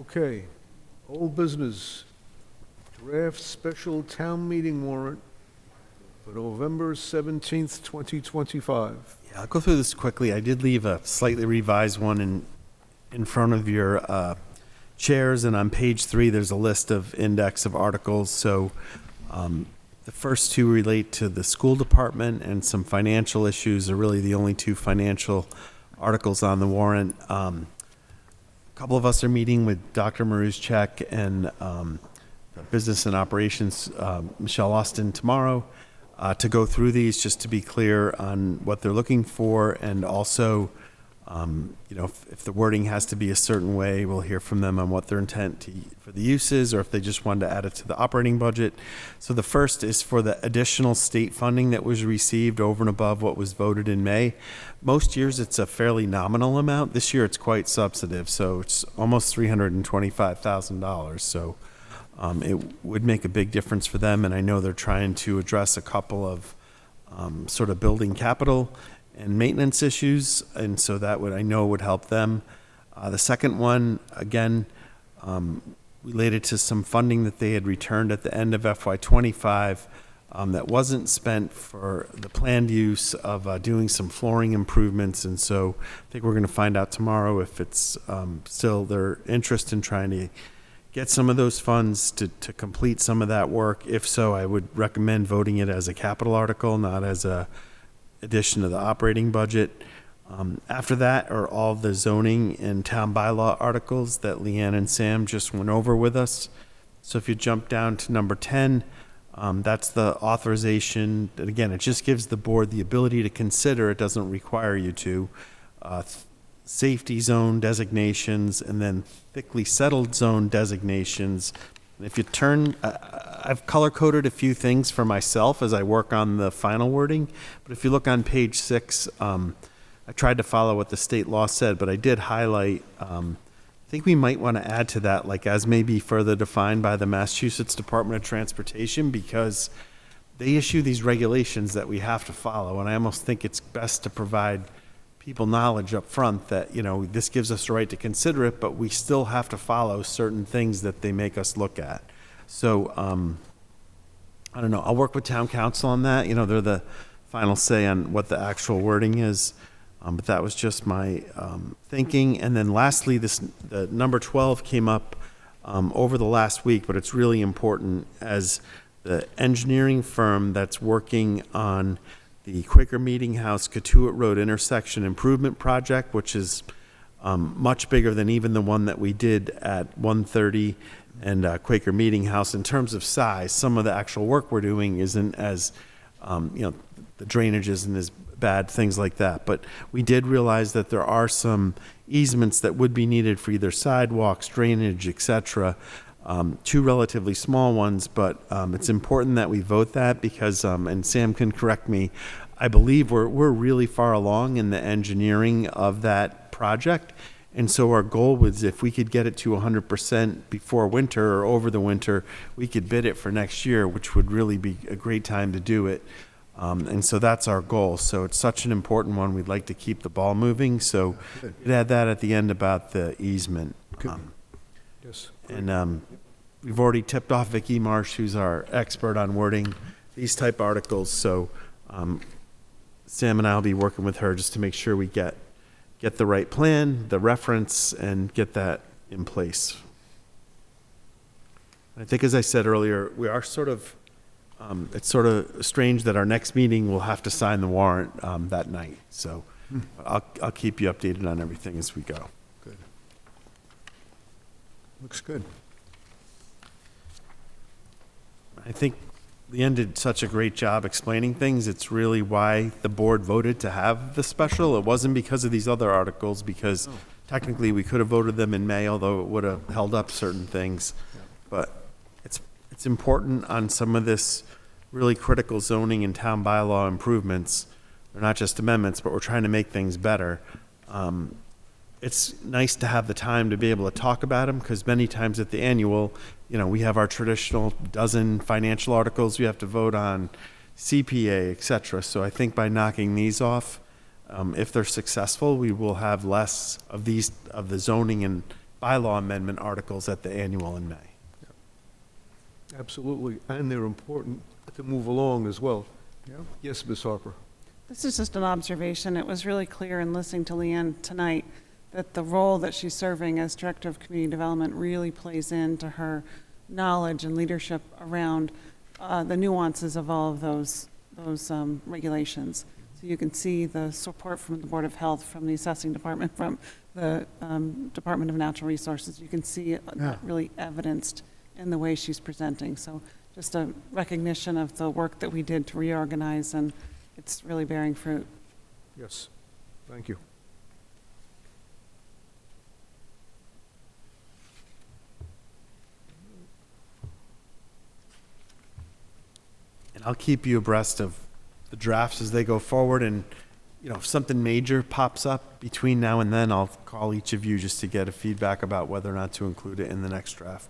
Okay, old business, draft special town meeting warrant for November 17th, 2025. Yeah, I'll go through this quickly. I did leave a slightly revised one in front of your chairs, and on page 3, there's a list of index of articles. So the first 2 relate to the school department, and some financial issues are really the only 2 financial articles on the warrant. A couple of us are meeting with Dr. Maruschek and the Business and Operations, Michelle Austin, tomorrow to go through these, just to be clear on what they're looking for. And also, if the wording has to be a certain way, we'll hear from them on what their intent for the use is, or if they just wanted to add it to the operating budget. So the first is for the additional state funding that was received over and above what was voted in May. Most years it's a fairly nominal amount. This year it's quite substantive, so it's almost $325,000. So it would make a big difference for them, and I know they're trying to address a couple of sort of building capital and maintenance issues, and so that would help them. The second one, again, related to some funding that they had returned at the end of FY25 that wasn't spent for the planned use of doing some flooring improvements, and so I think we're going to find out tomorrow if it's still their interest in trying to get some of those funds to complete some of that work. If so, I would recommend voting it as a capital article, not as a addition to the operating budget. After that are all the zoning and town bylaw articles that Leanne and Sam just went over with us. So if you jump down to number 10, that's the authorization. And again, it just gives the board the ability to consider, it doesn't require you to, safety zone designations and then thickly settled zone designations And if you turn, I've color-coded a few things for myself as I work on the final wording, but if you look on page 6, I tried to follow what the state law said, but I did highlight, I think we might want to add to that, like as may be further defined by the Massachusetts Department of Transportation, because they issue these regulations that we have to follow, and I almost think it's best to provide people knowledge up front that, you know, this gives us the right to consider it, but we still have to follow certain things that they make us look at. So, I don't know, I'll work with town council on that, you know, they're the final say on what the actual wording is, but that was just my thinking. And then lastly, the number 12 came up over the last week, but it's really important as the engineering firm that's working on the Quaker Meeting House Katuitt Road intersection improvement project, which is much bigger than even the one that we did at 130 and Quaker Meeting House in terms of size. Some of the actual work we're doing isn't as, you know, the drainage isn't as bad, things like that. But we did realize that there are some easements that would be needed for either sidewalks, drainage, et cetera. 2 relatively small ones, but it's important that we vote that because, and Sam can correct me, I believe we're really far along in the engineering of that project. And so our goal was if we could get it to 100% before winter or over the winter, we could bid it for next year, which would really be a great time to do it. And so that's our goal. So it's such an important one. We'd like to keep the ball moving. So we'd add that at the end about the easement. Yes. And we've already tipped off Vicki Marsh, who's our expert on wording these type articles. So Sam and I will be working with her just to make sure we get the right plan, the reference, and get that in place. I think, as I said earlier, we are sort of, it's sort of strange that our next meeting will have to sign the warrant that night. So I'll keep you updated on everything as we go. Good. Looks good. I think Leanne did such a great job explaining things. It's really why the board voted to have the special. It wasn't because of these other articles, because technically we could have voted them in May, although it would have held up certain things. But it's important on some of this really critical zoning and town bylaw improvements. They're not just amendments, but we're trying to make things better. It's nice to have the time to be able to talk about them, because many times at the annual, you know, we have our traditional dozen financial articles we have to vote on, CPA, et cetera. So I think by knocking these off, if they're successful, we will have less of the zoning and bylaw amendment articles at the annual in May. Absolutely, and they're important to move along as well. Yeah. Yes, Ms. Harper. This is just an observation. It was really clear in listening to Leanne tonight that the role that she's serving as Director of Community Development really plays into her knowledge and leadership around the nuances of all of those regulations. So you can see the support from the Board of Health, from the Assessing Department, from the Department of Natural Resources. You can see that really evidenced in the way she's presenting. So just a recognition of the work that we did to reorganize, and it's really bearing fruit. Yes, thank you. And I'll keep you abreast of the drafts as they go forward. And, you know, if something major pops up between now and then, I'll call each of you just to get a feedback about whether or not to include it in the next draft.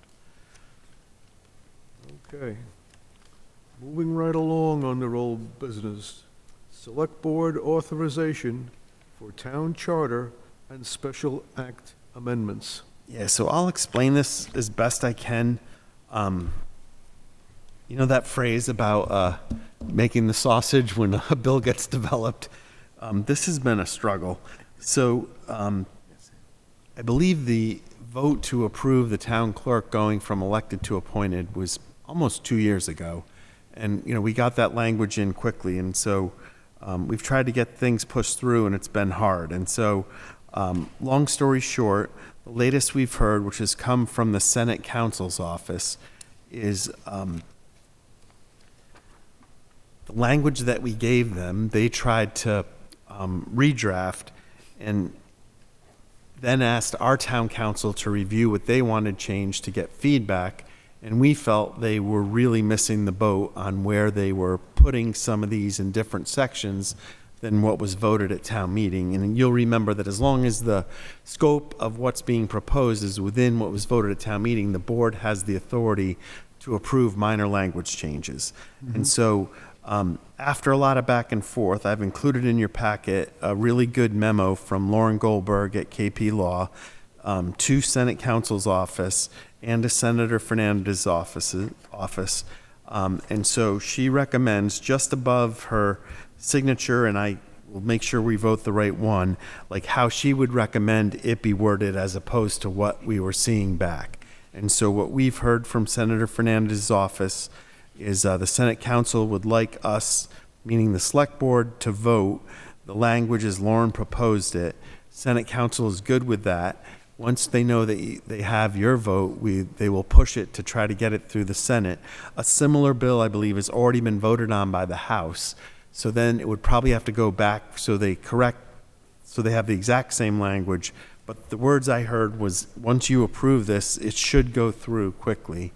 Okay. Moving right along under old business. Select Board authorization for town charter and special act amendments. Yeah, so I'll explain this as best I can. You know that phrase about making the sausage when a bill gets developed? This has been a struggle. So I believe the vote to approve the town clerk going from elected to appointed was almost 2 years ago. And, you know, we got that language in quickly. And so we've tried to get things pushed through, and it's been hard. And so, long story short, the latest we've heard, which has come from the Senate Counsel's office, is the language that we gave them, they tried to redraft and then asked our town council to review what they wanted changed to get feedback. And we felt they were really missing the boat on where they were putting some of these in different sections than what was voted at town meeting. And you'll remember that as long as the scope of what's being proposed is within what was voted at town meeting, the board has the authority to approve minor language changes. And so after a lot of back and forth, I've included in your packet a really good memo from Lauren Goldberg at KP Law to Senate Counsel's office and to Senator Fernandez's office. And so she recommends, just above her signature, and I will make sure we vote the right one, like how she would recommend it be worded as opposed to what we were seeing back. And so what we've heard from Senator Fernandez's office is the Senate Council would like us, meaning the Select Board, to vote the language as Lauren proposed it. Senate Council is good with that. Once they know that they have your vote, they will push it to try to get it through the Senate. A similar bill, I believe, has already been voted on by the House. So then it would probably have to go back so they have the exact same language. But the words I heard was, once you approve this, it should go through quickly.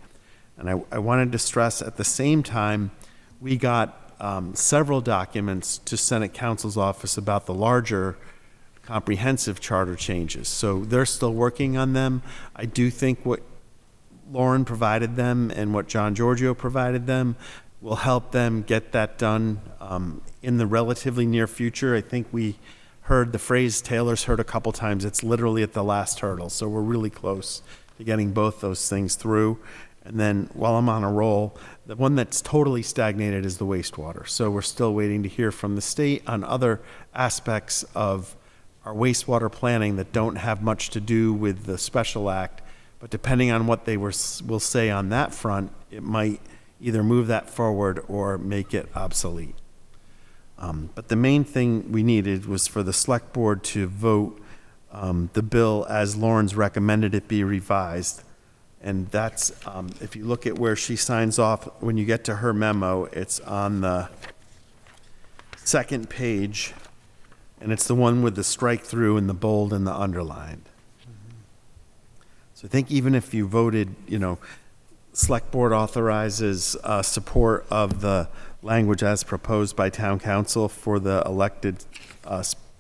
And I wanted to stress at the same time, we got several documents to Senate Counsel's office about the larger comprehensive charter changes. So they're still working on them. I do think what Lauren provided them and what John Giorgio provided them will help them get that done in the relatively near future. I think we heard the phrase Taylor's heard a couple times. It's literally at the last hurdle. So we're really close to getting both those things through. And then while I'm on a roll, the one that's totally stagnated is the wastewater. So we're still waiting to hear from the state on other aspects of our wastewater planning that don't have much to do with the special act. But depending on what they will say on that front, it might either move that forward or make it obsolete. But the main thing we needed was for the Select Board to vote the bill as Lauren's recommended it be revised. And that's, if you look at where she signs off, when you get to her memo, it's on the second page, and it's the one with the strike through and the bold and the underlined. So I think even if you voted, Select Board authorizes support of the language as proposed by Town Council for the elected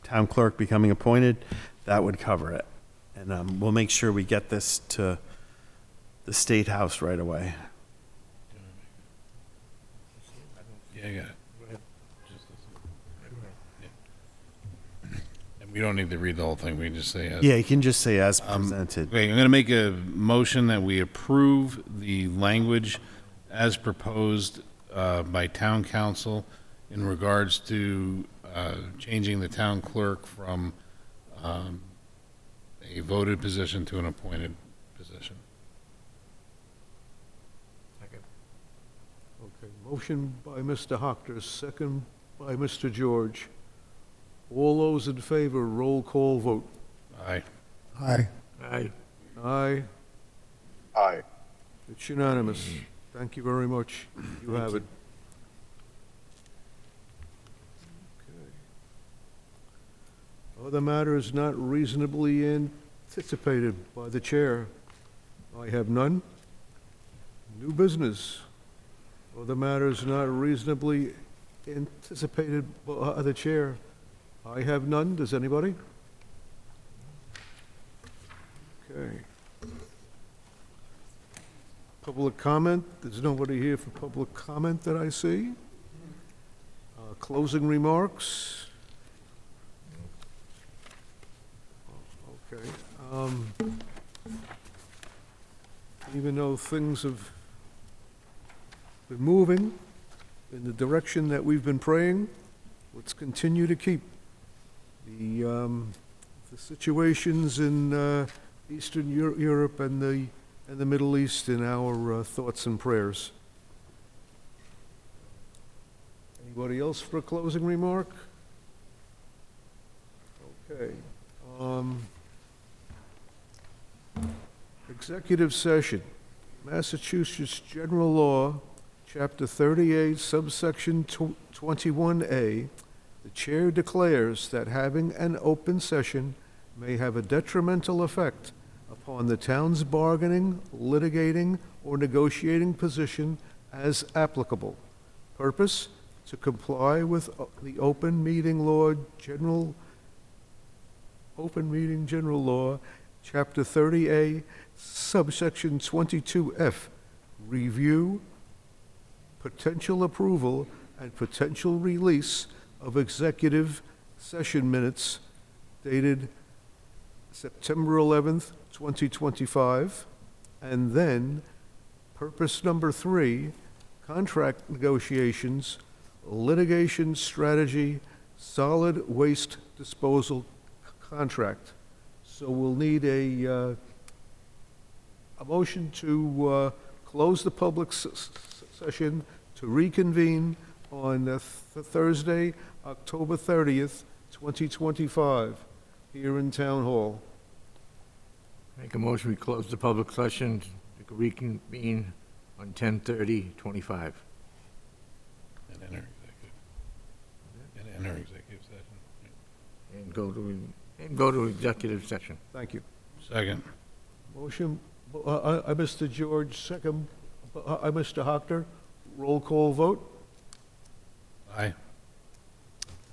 town clerk becoming appointed, that would cover it. And we'll make sure we get this to the State House right away. Yeah, I got it. And we don't need to read the whole thing, we can just say as. Yeah, you can just say as presented. Okay, I'm going to make a motion that we approve the language as proposed by town council in regards to changing the town clerk from a voted position to an appointed position. Okay, motion by Mr. Hockter, second by Mr. George. All those in favor, roll call vote. Aye. Aye. Aye. Aye. Aye. It's unanimous. Thank you very much. You have it. Okay. Other matters not reasonably anticipated by the chair. I have none. New business. Other matters not reasonably anticipated by the chair. I have none. Does anybody? Okay. Public comment. There's nobody here for public comment that I see. Closing remarks. Okay. Even though things have been moving in the direction that we've been praying, let's continue to keep the situations in Eastern Europe and the Middle East in our thoughts and prayers. Anybody else for a closing remark? Okay. Executive session. Massachusetts General Law, Chapter 38, subsection 21A. The chair declares that having an open session may have a detrimental effect upon the town's bargaining, litigating, or negotiating position as applicable. Purpose, to comply with the Open Meeting Law, Chapter 30A, subsection 22F, review, potential approval, and potential release of executive session minutes dated September 11th, 2025. And then, purpose number 3, contract negotiations, litigation strategy, solid waste disposal contract. So we'll need a motion to close the public session, to reconvene on Thursday, October 30th, 2025, here in Town Hall. Make a motion, we close the public session, we can reconvene on 10/30/25. And enter executive. And enter executive session. And go to executive session. Thank you. Second. Motion, Mr. George, second, Mr. Hockner. Roll call vote. Aye.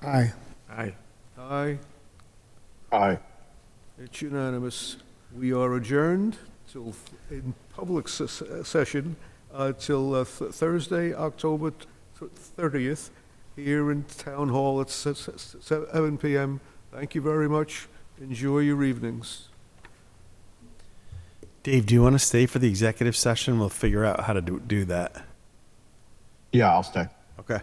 Aye. Aye. Aye. Aye. It's unanimous. We are adjourned till, in public session, till Thursday, October 30th, here in Town Hall at 7 p.m. Thank you very much. Enjoy your evenings. Dave, do you want to stay for the executive session? We'll figure out how to do that. Yeah, I'll stay. Okay.